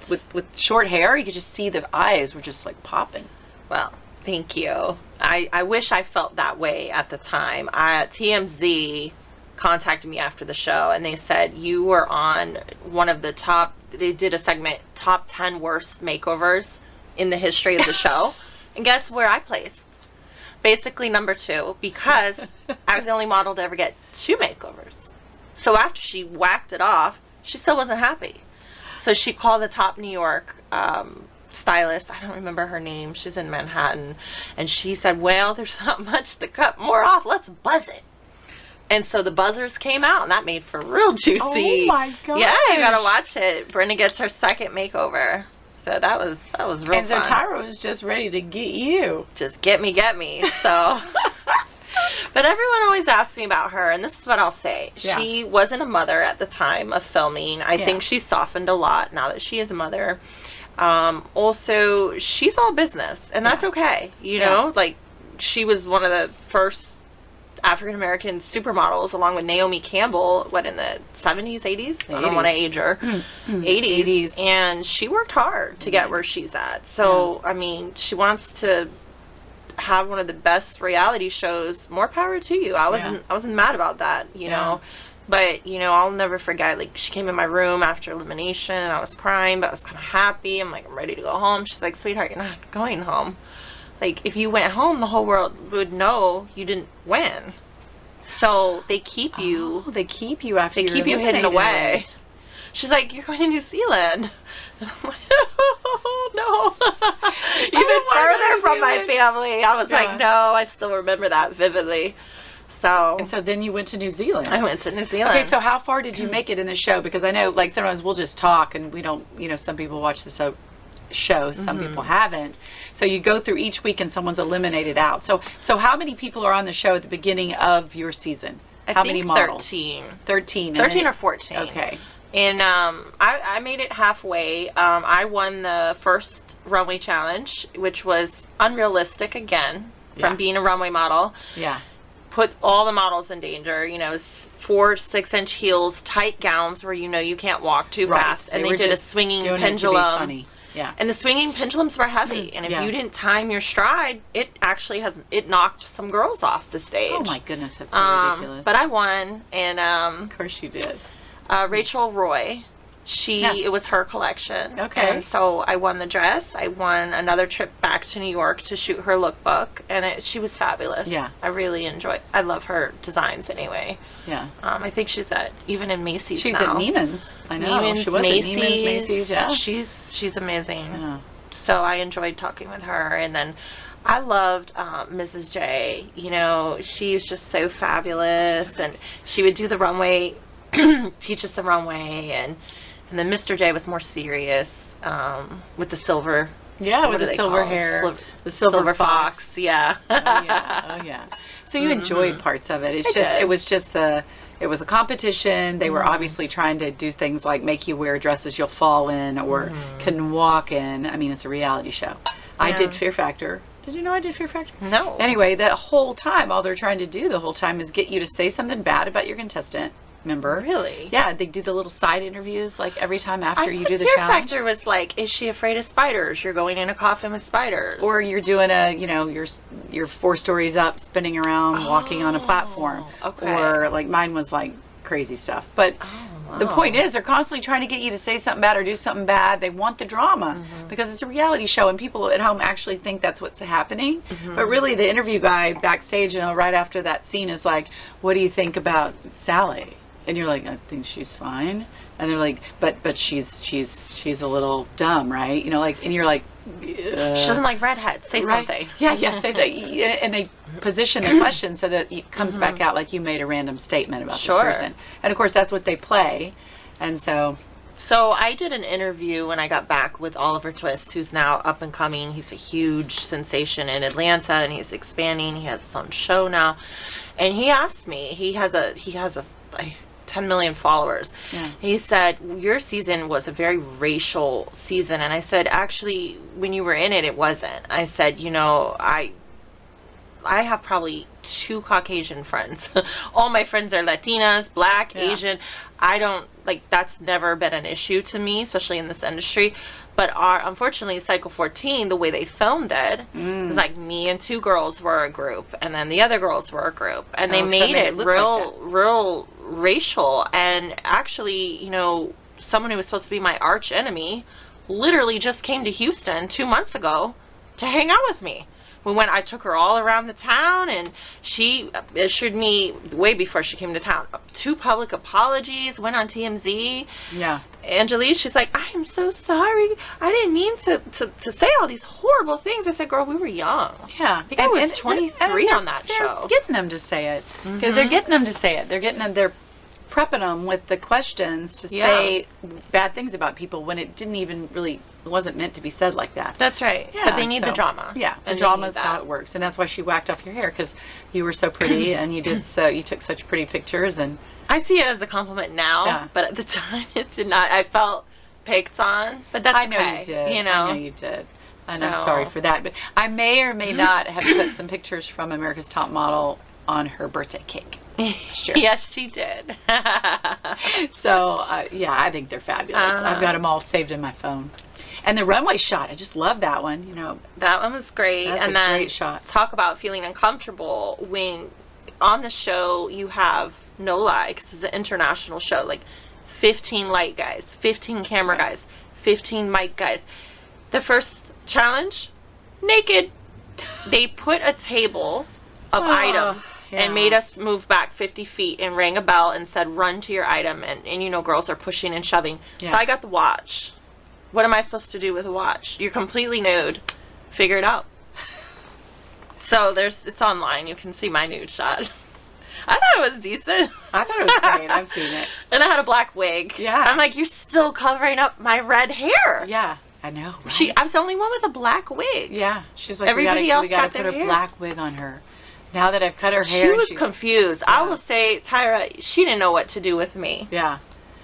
short hair, you could just see the eyes were just like popping. Well, thank you. I wish I felt that way at the time. TMZ contacted me after the show, and they said, you were on one of the they did a segment, top 10 worst makeovers in the history of the show. And guess where I placed? Basically number 2, because I was the only model to ever get 2 makeovers. So after she whacked it off, she still wasn't happy. So she called the top New York stylist. I don't remember her name. She's in Manhattan. And she said, well, there's not much to cut more off. Let's buzz it. And so the buzzers came out, and that made for real juicy. Oh my God! Yeah, you gotta watch it. Brenda gets her second makeover. So that was real fun. And so Tyra was just ready to get you. Just get me. So But everyone always asks me about her, and this is what I'll say. Yeah. She wasn't a mother at the time of filming. I think she's softened a lot now that she is a mother. Also, she's all business, and that's okay. You know, like, she was one of the first African-American supermodels, along with Naomi Campbell, in the 70s, 80s? I don't want to age her. 80s. And she worked hard to get where she's at. So, I mean, she wants to have one of the best reality shows. More power to you. I wasn't mad about that, you know. But, you know, I'll never forget, like, she came in my room after elimination, and I was crying, but I was kind of happy. I'm like, I'm ready to go home. She's like, sweetheart, you're not going home. Like, if you went home, the whole world would know you didn't win. So they keep you. Oh, they keep you after they keep you hidden away. She's like, you're going to New Zealand. And I'm like, oh, no. Even further from my family. I was like, no, I still remember that vividly. So. And so then you went to New Zealand. I went to New Zealand. Okay, so how far did you make it in the show? Because I know, like, sometimes we'll just talk and we don't, you know, some people watch the show, some people haven't. So you go through each week and someone's eliminated out. So how many people are on the show at the beginning of your season? How many models? 13. 13. 13 or 14. Okay. And I made it halfway. I won the first runway challenge, which was unrealistic again from being a runway model. Yeah. Put all the models in danger, you know, 4 6-inch heels, tight gowns where you know you can't walk too fast. And they did a swinging pendulum. Funny. Yeah. And the swinging pendulums were heavy. And if you didn't time your stride, it actually it knocked some girls off the stage. Oh my goodness, that's so ridiculous. But I won, and of course you did. Rachel Roy, it was her collection. Okay. And so I won the dress. I won another trip back to New York to shoot her lookbook, and she was fabulous. Yeah. I really enjoyed. I love her designs anyway. Yeah. I think she's even in Macy's. She's now. at Neiman's. I know. Neiman's, she was Macy's, at Neiman's, Macy's. Yeah. She's amazing. Yeah. So I enjoyed talking with her, and then I loved Mrs. J. You know, she was just so fabulous, and she would do the runway, teach us the runway, and then Mr. J was more serious with the silver. Yeah, with the silver hair, the silver fox. Yeah. Oh yeah. So you enjoyed parts of it. It was a competition. They were obviously trying to do things like make you wear dresses you'll fall in or can walk in. I mean, it's a reality show. Yeah. I did Fear Factor. Did you know I did Fear Factor? No. Anyway, the whole time, all they're trying to do the whole time is get you to say something bad about your contestant. Remember? Really? Yeah, they do the little side interviews like every time after you do the Fear challenge. Factor was like, is she afraid of spiders? You're going in a coffin with spiders. Or you're doing you're 4 stories up, spinning around, walking on a platform. Okay. Or like mine was like crazy stuff. But the point is, they're constantly trying to get you to say something bad or do something bad. They want the drama because it's a reality show, and people at home actually think that's what's happening. But really, the interview guy backstage, right after that scene, is like, "What do you think about Sally?" And you're like, I think she's fine. And they're like, but she's a little dumb, right? You know, like, and you're like, she doesn't like redheads. Say something. Yeah, say something. And they position their question so that it comes back out like you made a random statement about this person. And of course, that's what they play. And so I did an interview when I got back with Oliver Twist, who's now up and coming. He's a huge sensation in Atlanta, and he's expanding. He has his own show now. And he asked me, he has a 10 million followers. Yeah. He said, your season was a very racial season. And I said, actually, when you were in it, it wasn't. I said, I have probably 2 Caucasian friends. All my friends are Latinas, Black, Asian. I don't, that's never been an issue to me, especially in this industry. But unfortunately, Cycle 14, the way they filmed it, is like me and 2 girls were a group, and then the other girls were a group. And they made it real racial. And actually, someone who was supposed to be my arch enemy literally just came to Houston 2 months ago to hang out with me. I took her all around the town, and she issued me, way before she came to town, 2 public apologies, went on TMZ. Yeah. Angelique, she's like, I am so sorry. I didn't mean to say all these horrible things. I said, girl, we were young. Yeah. I think I was 23 on that show. They're getting them to say it. They're getting them to say it. They're prepping them with the questions to say bad things about people when it didn't even really, it wasn't meant to be said like that. That's right. Yeah, But they need the drama. Yeah, the And drama is how it works, and that's why she whacked off your hair, because you were so pretty and you took such pretty pictures. And I see it as a compliment now, but at the time it did not. I felt picked on, but that's I know okay. you did. You know, I know you did. And I'm sorry for that. But I may or may not have put some pictures from America's Top Model on her birthday cake. Sure. Yes, she did. So, yeah, I think they're fabulous. I've got them all saved in my phone. And the runway shot, I just love that one. You know, that one was great. That's and a then great shot. Talk about feeling uncomfortable when on the show you have no lie, because it's an international show, like 15 light guys, 15 camera guys, 15 mic guys. The first challenge, naked. They put a table of items and made us move back 50 feet and rang a bell and said, run to your item. And you know, girls are pushing and shoving. So I got the watch. What am I supposed to do with a watch? You're completely nude. Figure it out. So it's online. You can see my nude shot. I thought it was decent. I thought it was great. I've seen it. And I had a black wig. Yeah. I'm like, you're still covering up my red hair. Yeah, I know. Right? I was the only one with a black wig. Yeah, she's like, Everybody else we gotta got their put a hair. black wig on her. Now that I've cut her She hair, was confused. I will say, Tyra, she didn't know what to do with me. Yeah.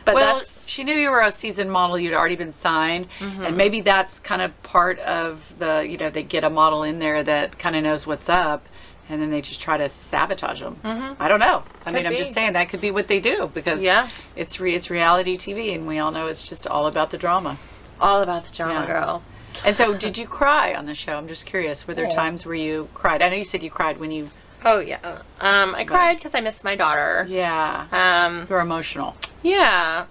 But well, she knew you were a seasoned model. You'd already been signed. And maybe that's kind of part of the, you know, they get a model in there that kind of knows what's up, and then they just try to sabotage them. I don't know. I mean, I'm just saying that could be what they do, because it's reality TV, and we all know it's just all about the drama. All about the drama, girl. And so, did you cry on the show? I'm just curious. Were there times where you cried? I know you said you cried when you... Oh, yeah. I cried because I missed my daughter. Yeah. You're emotional. Yeah.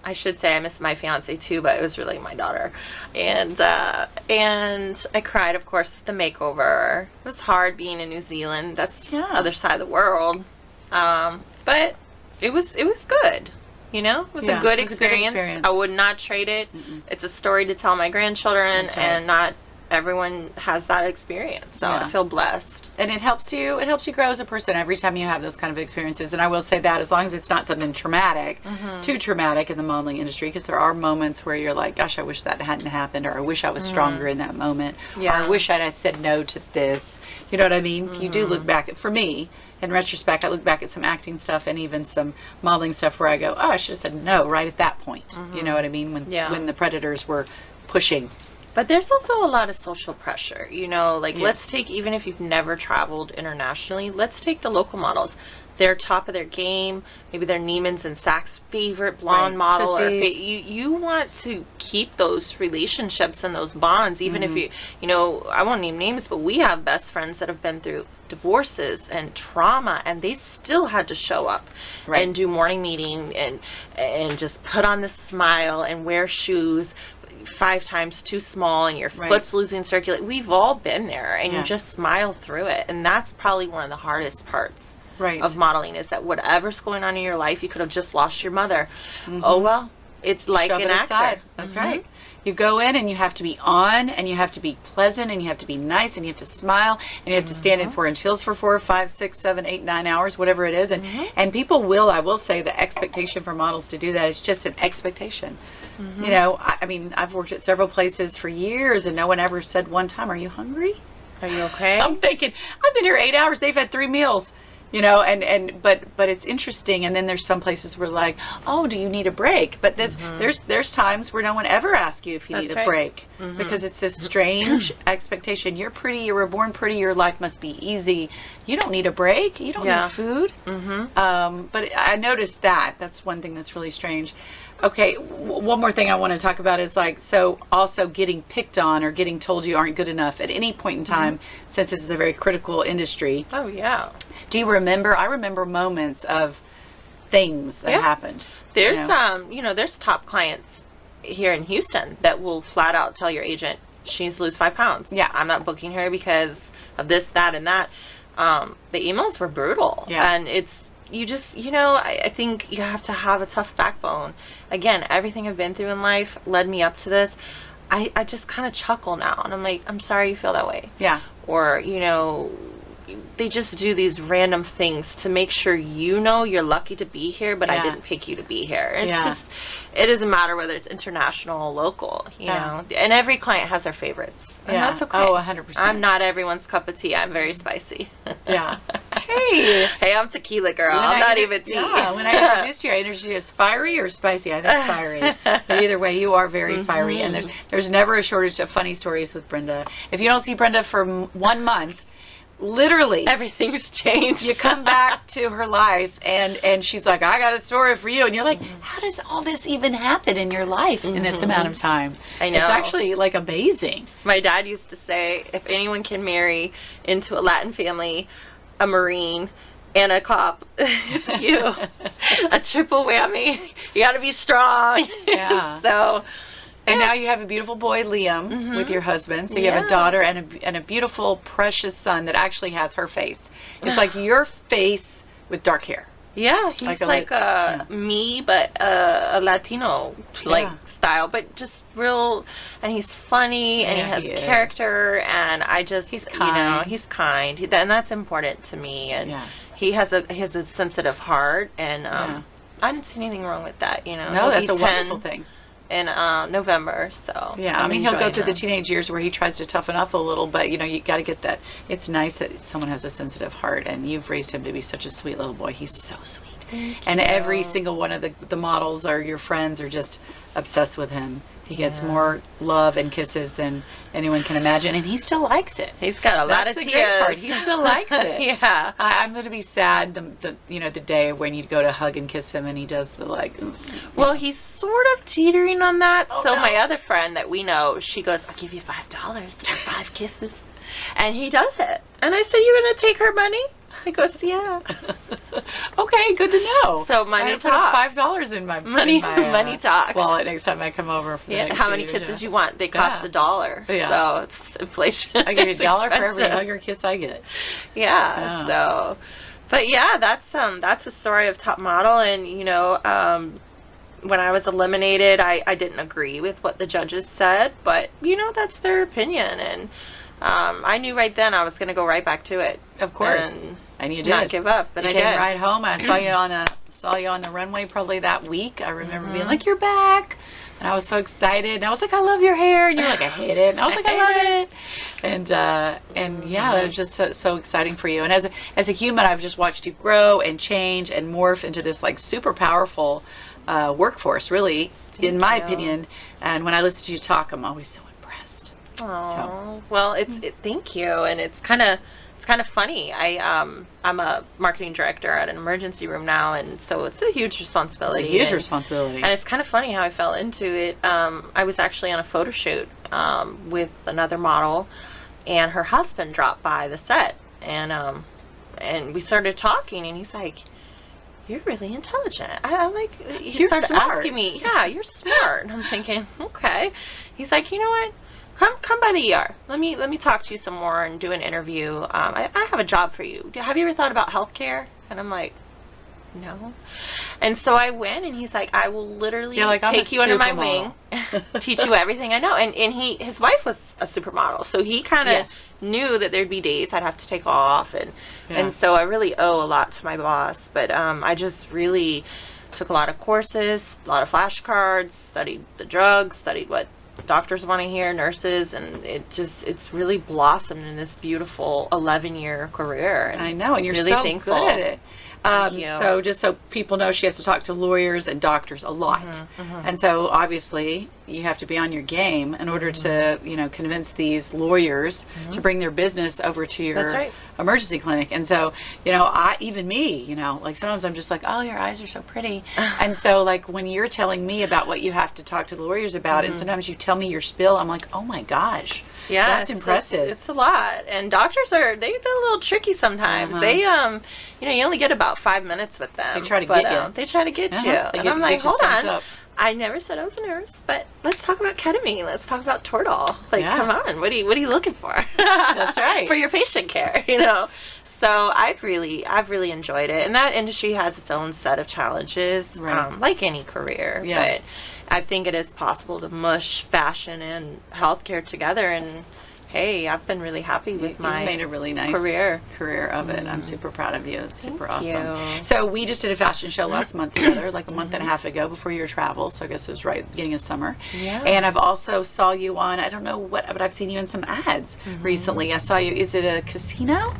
I should say I missed my fiance too, but it was really my daughter. And I cried, of course, with the makeover. It was hard being in New Zealand. That's the other side of the world. But it was good. You know, it was a good experience. I would not trade it. It's a story to tell my grandchildren, and not everyone has that experience. So I feel blessed. And it helps you grow as a person every time you have those kind of experiences. And I will say that as long as it's not something traumatic, too traumatic in the modeling industry, because there are moments where you're like, gosh, I wish that hadn't happened, or I wish I was stronger in that moment, or I wish I'd have said no to this. You know what I mean? You do look back for me, in retrospect, I look back at some acting stuff and even some modeling stuff where I go, oh, I should have said no right at that point. You know what I mean? When the predators were pushing. But there's also a lot of social pressure, you know, like let's take, even if you've never traveled internationally, let's take the local models. They're top of their game. Maybe they're Neiman's and Saks' favorite blonde model. Or you want to keep those relationships and those bonds, even if you know, I won't name names, but we have best friends that have been through divorces and trauma, and they still had to show up and do morning meeting and just put on this smile and wear shoes 5 times too small, and your foot's losing circulation. We've all been there, and you just smile through it. And that's probably one of the hardest parts of modeling, is that whatever's going on in your life, you could have just lost your mother. Oh well, it's like Shove an it actor. Aside. That's right. You go in and you have to be on, and you have to be pleasant, and you have to be nice, and you have to smile, and you have to stand in 4-inch heels for 4, 5, 6, 7, 8, 9 hours, whatever it is. And people will, I will say, the expectation for models to do that is just an expectation. You know, I mean, I've worked at several places for years, and no one ever said one time, "Are you hungry? Are you okay?" I'm thinking, I've been here 8 hours. They've had 3 meals. You know, but it's interesting. And then there's some places where like, oh, do you need a break? But there's times where no one ever asks you if you need a break, because it's this strange expectation. You're pretty. You were born pretty. Your life must be easy. You don't need a break. You don't need food. But I noticed that. That's one thing that's really strange. Okay, one more thing I want to talk about is like, so also getting picked on or getting told you aren't good enough at any point in time, since this is a very critical industry. Oh, yeah. Do you remember? I remember moments of things that happened. There's you know, there's top clients here in Houston that will flat out tell your agent she needs to lose 5 pounds. Yeah. I'm not booking her because of this, that, and that. The emails were brutal. Yeah. And it's, you just, you know, I think you have to have a tough backbone. Again, everything I've been through in life led me up to this. I just kind of chuckle now, and I'm like, I'm sorry you feel that way. Yeah. Or, you know, they just do these random things to make sure you know you're lucky to be here, but I didn't pick you to be here. It's just, it doesn't matter whether it's international or local, you know. And every client has their favorites, and that's okay. Oh, 100%. I'm not everyone's cup of tea. I'm very spicy. Yeah. Hey, I'm tequila girl. I'm not even tea. Yeah, when I introduced you as fiery or spicy. I think fiery. But either way, you are very fiery, and there's never a shortage of funny stories with Brenda. If you don't see Brenda for 1 month, literally everything's changed. You come back to her life, and she's like, I got a story for you, and you're like, how does all this even happen in your life in this amount of time? I know. It's actually like amazing. My dad used to say, if anyone can marry into a Latin family a Marine and a cop, it's you. A triple whammy. You got to be strong. Yeah. So. And now you have a beautiful boy, Liam, with your husband. So you have a daughter and a beautiful, precious son that actually has her face. It's like your face with dark hair. Yeah, he's like me, but a Latino style, but just real, and he's funny, and he has character, and he's kind. You know, he's kind, and that's important to me. And he has a sensitive heart, and I didn't see anything wrong with that. You know, no, that's a wonderful thing. In November, so I mean, he'll go through the teenage years where he tries to toughen up a little, but you know, you got to get that. It's nice that someone has a sensitive heart, and you've raised him to be such a sweet little boy. He's so sweet. And every single one of the models or your friends are just obsessed with him. He gets more love and kisses than anyone can imagine, and he still likes it. He's got a lot of tears. He still likes it. Yeah. I'm going to be sad the day when you go to hug and kiss him and he does the like. Well, he's sort of teetering on that. My other friend that we know, she goes, "I'll give you $5 for 5 kisses," and he does it. And I said, "You going to take her money?" He goes, "Yeah." Okay, good to know. So money talks. $5 in my money talks. Wallet next time I come over. For the next how many kisses you want? They cost $1. Yeah. So it's inflation. I give you $1 for every hug or kiss I get. Yeah. So, but yeah, that's the story of Top Model, and you know. When I was eliminated, I didn't agree with what the judges said, but you know, that's their opinion, and I knew right then I was going to go right back to it. Of course, and you did not give up. And you came right home. I saw you on the runway probably that week. I remember being like, "You're back," and I was so excited. And I was like, "I love your hair," and you're like, "I hate it," and I was like, "I love it," and yeah, that was just so exciting for you. And as a human, I've just watched you grow and change and morph into this like super powerful workforce, really, in my opinion. And when I listen to you talk, I'm always so impressed. Oh, well, thank you, and it's kind of funny. I'm a marketing director at an emergency room now, and so it's a huge responsibility. It's a huge responsibility, and it's kind of funny how I fell into it. I was actually on a photo shoot with another model, and her husband dropped by the set, and we started talking, and he's like, "You're really intelligent." He started smart. asking me, "Yeah, you're smart." And I'm thinking, okay. He's like, "You know what? Come by the ER. Let me talk to you some more and do an interview. I have a job for you. Have you ever thought about healthcare?" And I'm like, "No." And so I went, and he's like, "I will literally take you under my wing, teach you everything I know." And his wife was a supermodel, so he kind of knew that there'd be days I'd have to take off, and so I really owe a lot to my boss. But I just really took a lot of courses, a lot of flashcards, studied the drugs, studied what doctors want to hear, nurses, and it's really blossomed in this beautiful 11-year career. And I know, and you're really so thankful. good at it. So just so people know, she has to talk to lawyers and doctors a lot. And so obviously you have to be on your game in order to, convince these lawyers to bring their business over to your emergency clinic. And so, like sometimes I'm just like, "Oh, your eyes are so pretty." And so like when you're telling me about what you have to talk to the lawyers about, and sometimes you tell me your spill, I'm like, "Oh my gosh." Yeah, that's impressive. It's a lot, and doctors they're a little tricky sometimes. They you only get about 5 minutes with them. They try to get you. They try to get you, and I'm like, hold on. I never said I was a nurse, but let's talk about ketamine. Let's talk about Toradol. Come on, what are you looking for? That's right. For your patient care, So I've really enjoyed it, and that industry has its own set of challenges, like any career. Yeah. But I think it is possible to mush fashion and healthcare together and hey, I've been really happy with my You've made a really nice career of it. I'm super proud of you. It's super awesome. you. So we just did a fashion show last month together, like a month and a half ago before your travels. So I guess it was right at the beginning of summer. Yeah. And I've also saw you on, I don't know what, but I've seen you in some ads recently. I saw you, is it a casino?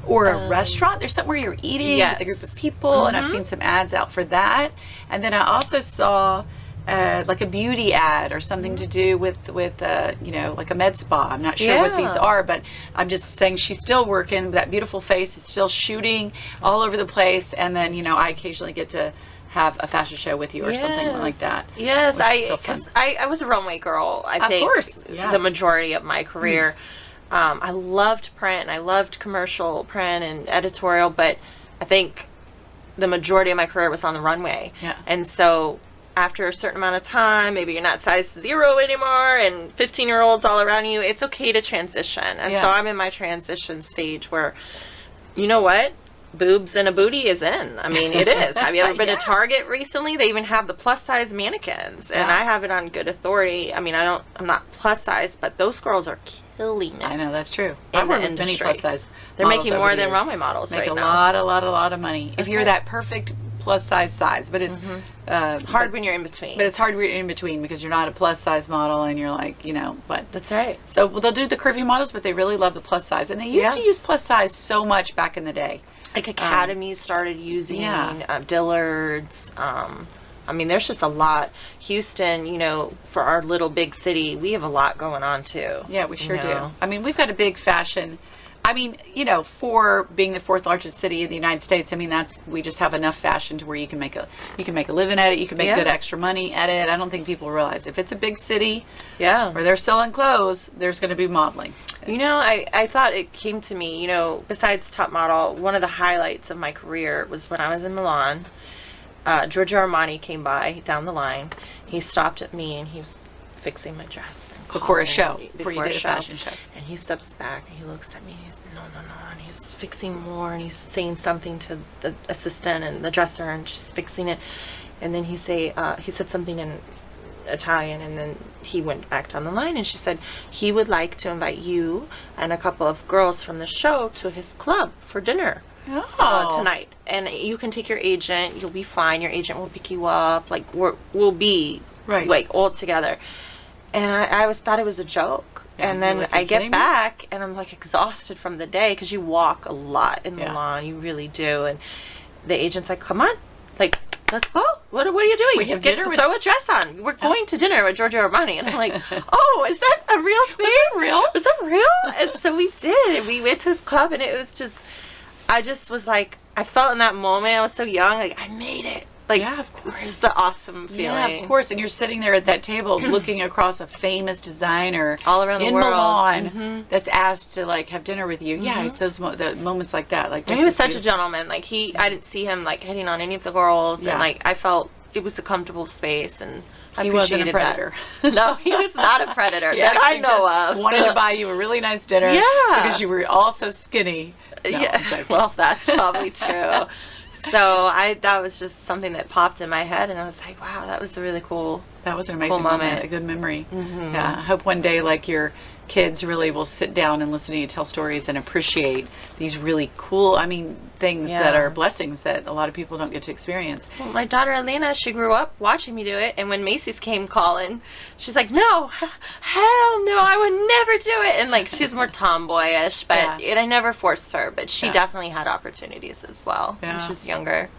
Or a restaurant? There's somewhere you're eating with a group of people, and I've seen some ads out for that. And then I also saw like a beauty ad or something to do with you know, like a med spa. I'm not sure what these are, but I'm just saying she's still working. That beautiful face is still shooting all over the place. And then, you know, I occasionally get to have a fashion show with you or something like that. Yes, because I was a runway girl. I think of course, the majority of my career. I loved print and I loved commercial print and editorial, but I think the majority of my career was on the runway. Yeah. And so after a certain amount of time, maybe you're not size 0 anymore and 15-year-olds all around you, it's okay to transition. And so I'm in my transition stage where, you know what? Boobs and a booty is in. I mean, it is. Have you ever been to Target recently? They even have the plus size mannequins, and I have it on good authority. I mean, I'm not plus size, but those girls are killing it. I know, that's true. In I've worked the with many industry. plus size They're models making over more the than years. runway models Make right a now. lot of money. If you're that perfect plus size, but it's hard when you're in between. But it's hard when you're in between because you're not a plus size model and you're like, you know, but That's right. so they'll do the curvy models, but they really love the plus size, and they used to use plus size so much back in the day. Like Academy started using Dillard's. I mean, there's just a lot. Houston, you know, for our little big city, we have a lot going on too. Yeah, we sure you know? do. I mean, we've got a big fashion. I mean, you know, for being the 4th largest city in the United States, I mean, we just have enough fashion to where you can make a living at it. You can make good extra money at it. I don't think people realize if it's a big city, where they're selling clothes, there's going to be modeling. You know, I thought it came to me, you know, besides top model, one of the highlights of my career was when I was in Milan. Giorgio Armani came by down the line. He stopped at me and he was fixing my dress. Before a show, before you did a fashion show. And he steps back and he looks at me and he's, no. And he's fixing more and he's saying something to the assistant and the dresser and she's fixing it. And then he said something in Italian, and then he went back down the line and she said he would like to invite you and a couple of girls from the show to his club for dinner tonight. And you can take your agent. You'll be fine. Your agent will pick you up. Like we'll be like all together. And I thought it was a joke. Yeah, and then I get back and I'm like exhausted from the day because you walk a lot in Milan. You really do. And the agent's like, come on, like, let's go. What are you doing? We have dinner with... Throw a dress on. We're going to dinner with Giorgio Armani. And I'm like, oh, is that a real thing? Was that real? And so we did. We went to his club and it was just, I just was like, I felt in that moment, I was so young, like, I made it. Like, yeah, of course. It's just an awesome feeling. Yeah, of course. And you're sitting there at that table looking across a famous designer all around the world in Milan that's asked to like have dinner with you. Yeah, it's those the moments like that. Like, and he was such a gentleman. Like I didn't see him like hitting on any of the girls, and like I felt it was a comfortable space, and I appreciated wasn't a predator. That. No, he was not a predator that I know of. Wanted to buy you a really nice dinner. Because you were all so skinny. No, well, that's probably true. So that was just something that popped in my head, and I was like, wow, that was a really cool. That was an amazing moment, a good memory. Yeah, I hope one day like your kids really will sit down and listen to you tell stories and appreciate these really cool, I mean, things that are blessings that a lot of people don't get to experience. Well, my daughter Elena, she grew up watching me do it, and when Macy's came calling, she's like, no, hell no, I would never do it. And like, she's more tomboyish, but and I never forced her, but she definitely had opportunities as well when she was younger.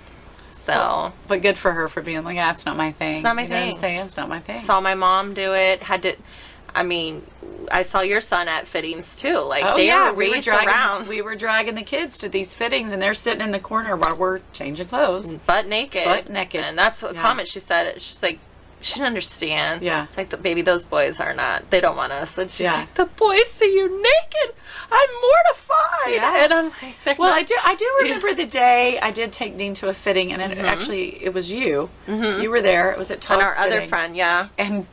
So, but good for her for being like, yeah, it's not my thing. It's not my thing. Know what I'm saying? It's not my thing. Saw my mom do it. I mean, I saw your son at fittings too. Like we were dragging the kids to these fittings, and they're sitting in the corner while we're changing clothes, butt naked. And that's what comment she said. She's like, she didn't understand. Yeah, it's like, baby, those boys are not. They don't want us. And she's like, the boys see you naked. I'm mortified. Yeah. And I'm like, well, I do remember the day I did take Dean to a fitting, and it was you. You were there. It was at Todd's and our fitting. Other friend,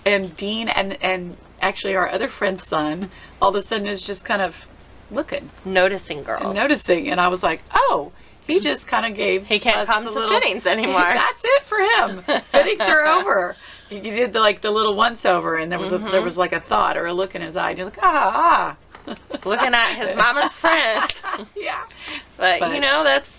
and Dean and actually our other friend's son all of a sudden is just kind of looking, noticing girls, and I was like, oh, he just kind of gave. He can't come to fittings anymore. That's it for him. Fittings are over. You did the little once over, and there was like a thought or a look in his eye, and you're like, ah. Looking at his mama's friends. Yeah. But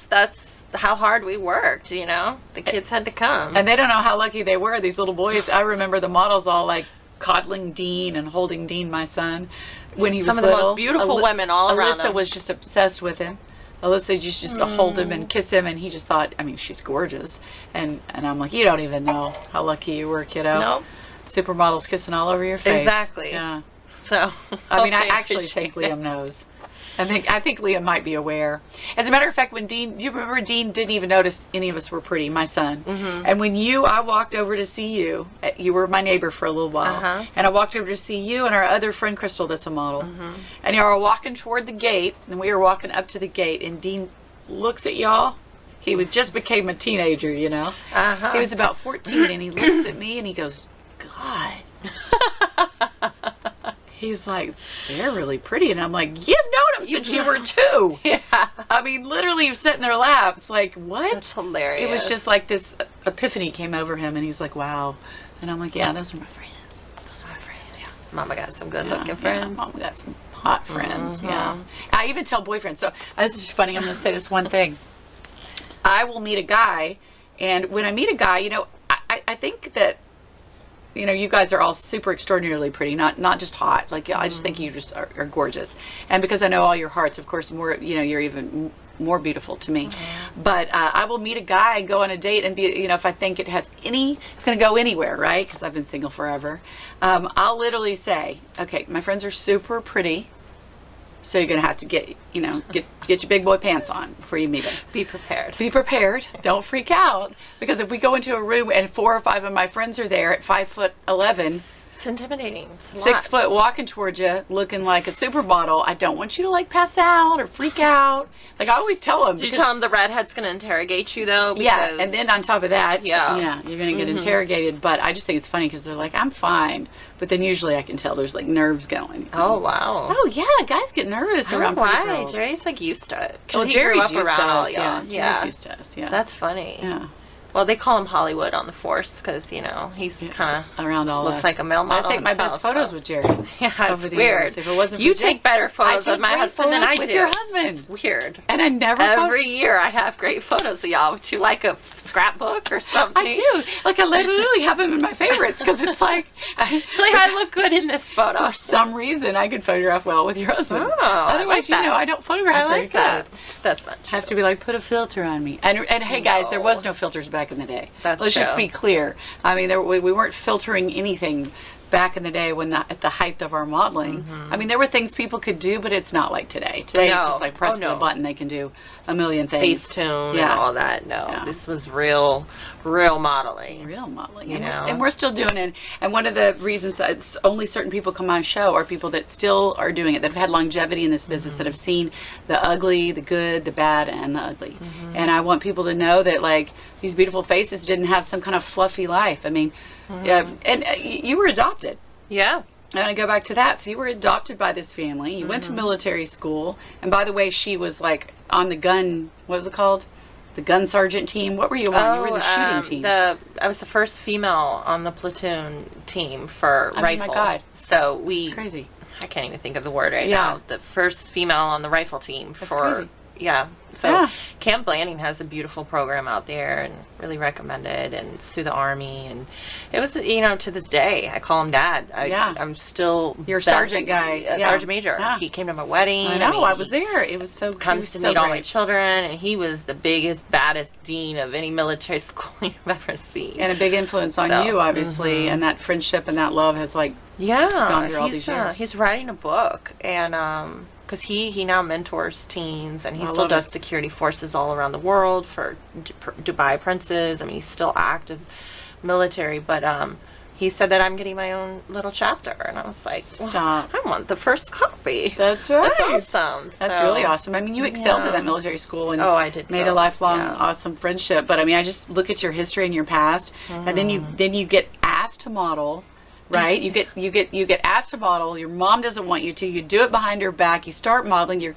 that's how hard we worked, The kids had to come. And they don't know how lucky they were, these little boys. I remember the models all like coddling Dean and holding Dean, my son, when he was little. Some of the most beautiful women all around him. Alyssa was just obsessed with him. Alyssa used to hold him and kiss him, and he just thought, I mean, she's gorgeous. And I'm like, you don't even know how lucky you were, kiddo. Nope. Supermodels kissing all over your face. Exactly. Yeah. So, I mean, I actually think Liam knows. I think Liam might be aware. As a matter of fact, when Dean, do you remember Dean didn't even notice any of us were pretty, my son. Mm-hmm. And when I walked over to see you, you were my neighbor for a little while, and I walked over to see you and our other friend Crystal that's a model. Mm-hmm. And you were walking toward the gate, and we were walking up to the gate, and Dean looks at y'all. He just became a teenager, He was about 14, and he looks at me, and he goes, God. He's like, they're really pretty. And I'm like, you've known him since you were 2. Yeah. I mean, literally, you sit in their laps. Like, what? That's hilarious. It was just like this epiphany came over him. And he's like, wow. And I'm like, yeah, those are my friends. Those are my friends, yeah. Mama got some good-looking friends. Yeah, Mama got some hot friends, yeah. I even tell boyfriends. So this is funny. I'm going to say this one thing. I will meet a guy. And when I meet a guy, I think that, you guys are all super extraordinarily pretty, not just hot. Like, I just think you just are gorgeous. And because I know all your hearts, of course, more, you're even more beautiful to me. But I will meet a guy and go on a date and be, if I think it's going to go anywhere, right? Because I've been single forever. I'll literally say, okay, my friends are super pretty. So you're going to have to get your big boy pants on before you meet him. Be prepared. Be prepared. Don't freak out. Because if we go into a room and 4 or 5 of my friends are there at 5'11", it's intimidating. It's 6 foot walking towards you looking like a supermodel, I don't want you to pass out or freak out. Like I always tell them. Did you tell them the redhead's going to interrogate you though? Because, yeah, and then on top of that, yeah, you're going to get interrogated. But I just think it's funny because they're like, I'm fine. But then usually I can tell there's nerves going. Oh, wow. Oh, yeah. Guys get nervous around pretty girls. Jerry's used to it. Well, Jerry's up used around to all us. y'all. Jerry's used to us. Yeah. That's funny. Yeah. Well, they call him Hollywood on the force because, he's kind of around all looks us. like a male model. I take my best photos with Jerry. Yeah, it's over the weird. Years. If it wasn't for you Jerry, take better photos of my great husband than I with do. Your husband. It's weird. And I never every year I have great photos of y'all. Would you like a scrapbook or something? I do. I literally have them in my favorites because it's I look good in this photo. For some reason, I could photograph well with your husband. Oh, otherwise, I don't photograph very that. good. That's not true. Have to be put a filter on me. And hey, guys, there was no filters back in the day. Let's just be clear. I mean, we weren't filtering anything back in the day at the height of our modeling. Mm-hmm. I mean, there were things people could do, but it's not like today. Today, it's just pressing a button, they can do a million things. Facetune and all that. No, this was real modeling. Real modeling. And we're still doing it. And one of the reasons that only certain people come on show are people that still are doing it, that have had longevity in this business, that have seen the ugly, the good, the bad, and the ugly. Mm-hmm. And I want people to know that, these beautiful faces didn't have some kind of fluffy life. I mean, and you were adopted. Yeah. I want to go back to that. So you were adopted by this family. You went to military school. And by the way, she was on the gun, what was it called? The gun sergeant team. What were you on? You were the shooting team. I was the first female on the platoon team for rifle. Oh my God. So That's crazy. I can't even think of the word right now. The first female on the rifle team. That's crazy. Yeah. So Camp Blanding has a beautiful program out there and really recommend it. And it's through the Army. And it was, to this day, I call him Dad. I'm still... Your sergeant guy. Sergeant Major. Yeah. He came to my wedding. I know. I was there. It was so comes to meet all my children. And he was the biggest, baddest dean of any military school you've ever seen. And a big influence on you, obviously. Mm-hmm. And that friendship and that love has, gone through all these years. He's writing a book. And... because he now mentors teens, and he still does security forces all around the world for Dubai Princes. I mean, he's still active military, but he said that I'm getting my own little chapter, and I was like, stop. I want the first copy. That's right. That's awesome. That's really awesome. I mean, you excelled in that military school, and I did made a lifelong awesome friendship. But I mean, I just look at your history and your past, and then you get asked to model. Right, you get asked to model. Your mom doesn't want you to. You do it behind her back. You start modeling.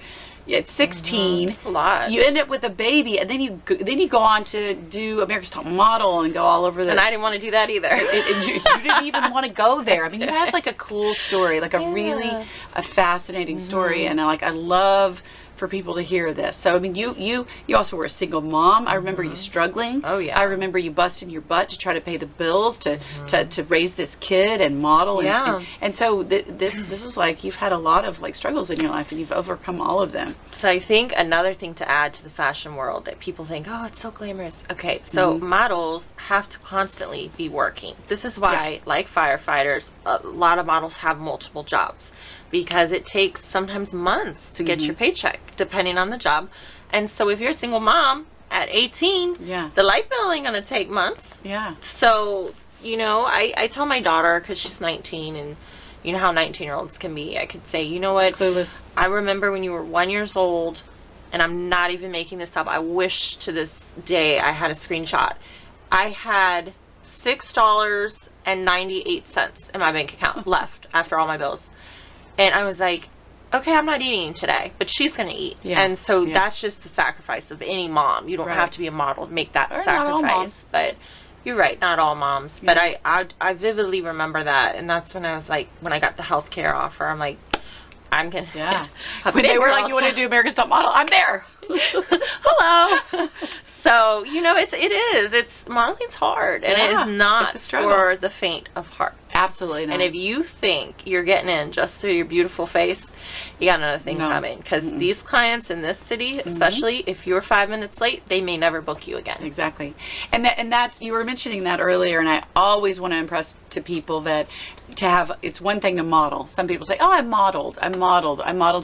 at 16. That's a lot. You end up with a baby, and then you go on to do America's Top Model and go all over the. And I didn't want to do that either. You didn't even want to go there. I mean, you had like a cool story, like a really a fascinating story, and I love for people to hear this. So I mean, you also were a single mom. I remember you struggling. Oh yeah. I remember you busting your butt to try to pay the bills to raise this kid and model. And so this is like you've had a lot of like struggles in your life, and you've overcome all of them. So I think another thing to add to the fashion world that people think, oh, it's so glamorous. Okay, so models have to constantly be working. This is why, like firefighters, a lot of models have multiple jobs, because it takes sometimes months to get your paycheck, depending on the job. And so if you're a single mom at 18, the light bill ain't gonna take months. Yeah. So, you know, I tell my daughter, because she's 19, and you know how 19-year-olds can be, I could say, you know what? Clueless. I remember when you were 1 year old, and I'm not even making this up, I wish to this day I had a screenshot. I had $6.98 in my bank account left after all my bills. And I was like, okay, I'm not eating today, but she's going to eat. Yeah. And so that's just the sacrifice of any mom. You don't have to be a model to make that sacrifice. But you're right, not all moms. But I vividly remember that. And that's when I was like, when I got the healthcare offer, I'm like, I'm going to. When they were like, you want to do America's Top Model? I'm there. Hello. So, you know, it's modeling's hard, and it is not for the faint of heart. Absolutely not. And if you think you're getting in just through your beautiful face, you got another thing coming, because these clients in this city, especially if you're 5 minutes late, they may never book you again. Exactly. And that's, you were mentioning that earlier, and I always want to impress to people that it's one thing to model. Some people say, oh, I modeled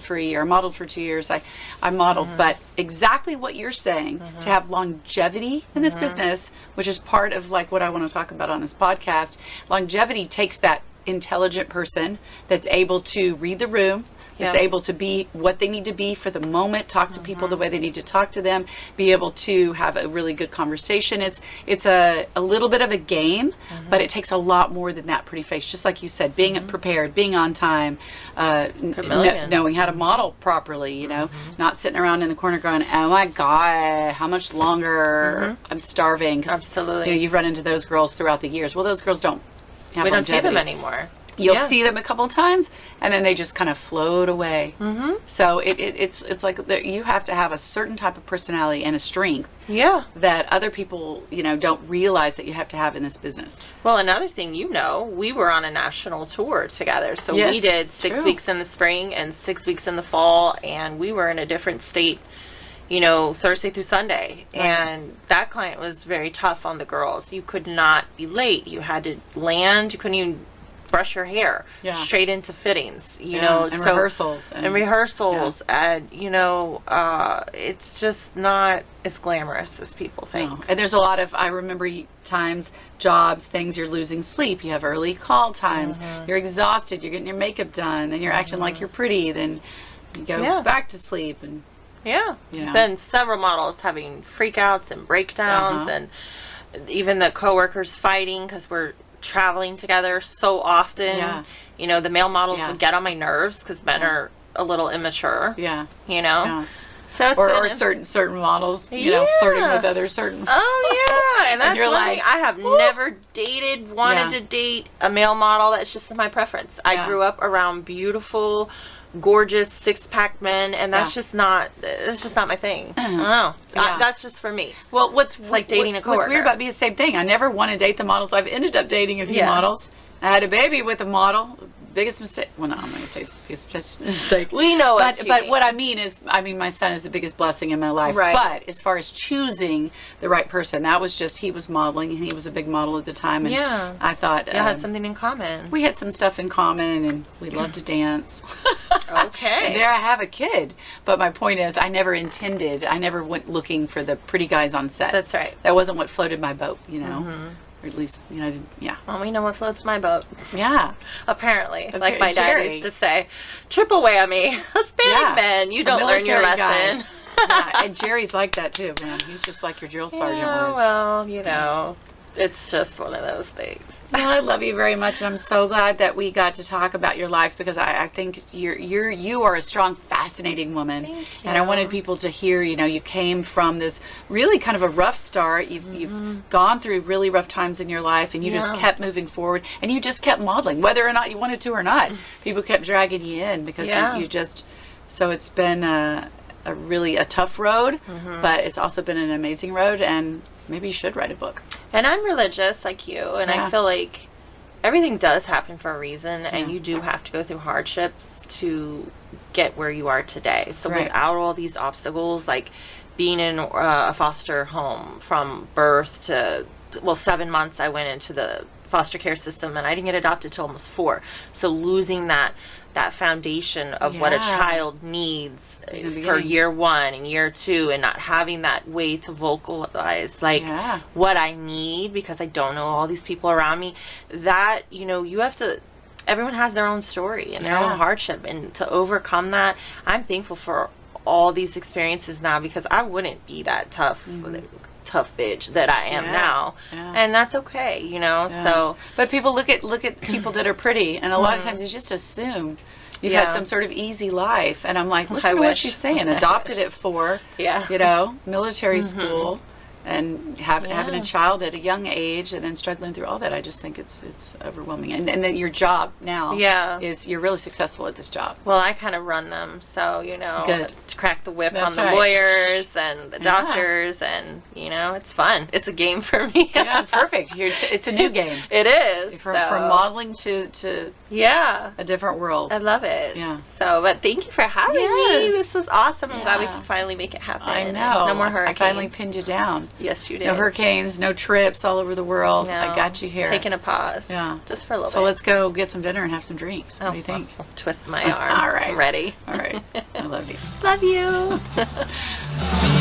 for a year, I modeled for 2 years, I modeled. But exactly what you're saying, to have longevity in this business, which is part of like what I want to talk about on this podcast, longevity takes that intelligent person that's able to read the room, that's able to be what they need to be for the moment, talk to people the way they need to talk to them, be able to have a really good conversation. It's a little bit of a game, but it takes a lot more than that pretty face. Just like you said, being prepared, being on time, knowing how to model properly, you know, not sitting around in the corner going, oh my God, how much longer? I'm starving. Absolutely. You know, you've run into those girls throughout the years. Well, those girls don't have we don't longevity. see them anymore. You'll see them a couple of times, and then they just kind of float away. So it's like you have to have a certain type of personality and a strength that other people, you know, don't realize that you have to have in this business. Well, another thing, you know, we were on a national tour together. So we did 6 weeks in the spring and 6 weeks in the fall, and we were in a different state, you know, Thursday through Sunday. And that client was very tough on the girls. You could not be late. You had to land. You couldn't even brush your hair straight into fittings, you know, and rehearsals and you know, it's just not as glamorous as people think. No. And there's a lot of, I remember times, jobs, things, you're losing sleep, you have early call times, you're exhausted, you're getting your makeup done, then you're acting like you're pretty, then you go back to sleep. And there's been several models having freakouts and breakdowns, and even the coworkers fighting because we're traveling together so often. You know, the male models would get on my nerves because men are a little immature. You know, so it's or certain models, you know, flirting with other certain. Oh yeah, and that's you're one thing. I have never wanted to date a male model. That's just my preference. I grew up around beautiful, gorgeous six-pack men, and that's just not my thing. I don't know. That's just for me. Well, it's like dating a coworker. What's weird about me is the same thing. I never want to date the models. I've ended up dating a few models. I had a baby with a model. Biggest mistake. Well, no, I'm not gonna say it's the biggest mistake. We know what you but mean. what I mean is, my son is the biggest blessing in my life. Right. But as far as choosing the right person, that was just, he was modeling, and he was a big model at the time. And I thought had something in common. We had some stuff in common, and we loved to dance. Okay. And there I have a kid. But my point is, I never went looking for the pretty guys on set. That's right. That wasn't what floated my boat, you know. Or at least, you know, Well, we know what floats my boat. Apparently. Okay, like my dad used to say, triple whammy, Hispanic men, you don't learn your lesson. And Jerry's like that too, man. He's just like your drill sergeant was. Well, you know. it's just one of those things. Well, I love you very much, and I'm so glad that we got to talk about your life, because I think you are a strong, fascinating woman. Thank you. And I wanted people to hear, you came from this really kind of a rough start. You've gone through really rough times in your life, and you just kept moving forward, and you just kept modeling, whether or not you wanted to or not. People kept dragging you in because you just. So it's been a really a tough road, but it's also been an amazing road, and maybe you should write a book. And I'm religious like you, and I feel like everything does happen for a reason, and you do have to go through hardships to get where you are today. So without all these obstacles, like being in a foster home from birth to, 7 months, I went into the foster care system, and I didn't get adopted till almost 4. So losing that foundation of what a child needs for year 1 and year 2, and not having that way to vocalize what I need, because I don't know all these people around me, that you have to, everyone has their own story and their own hardship, and to overcome that, I'm thankful for all these experiences now, because I wouldn't be that tough bitch that I am now, and that's okay, So, but people look at people that are pretty, and a lot of times you just assume you've had some sort of easy life, and I'm like, listen to what she's saying. Adopted at 4, military school, and having a child at a young age, and then struggling through all that. I just think it's overwhelming, and then your job now is you're really successful at this job. Well, I kind of run them, so Good. to crack the whip That's on the lawyers and the doctors, and it's fun. It's a game for me. Perfect. It's a new game. It is from modeling to a different world. I love it. Yeah. So, but thank you for having me. This was awesome. I'm glad we could finally make it happen. I know. No more hurricanes. I finally pinned you down. Yes, you did. No hurricanes, no trips all over the world. No. I got you here. Taking a pause. Yeah. Just for a little bit. So let's go get some dinner and have some drinks. What do you think? I'll twist my arm. All right. I'm ready. All right. I love you. Love you.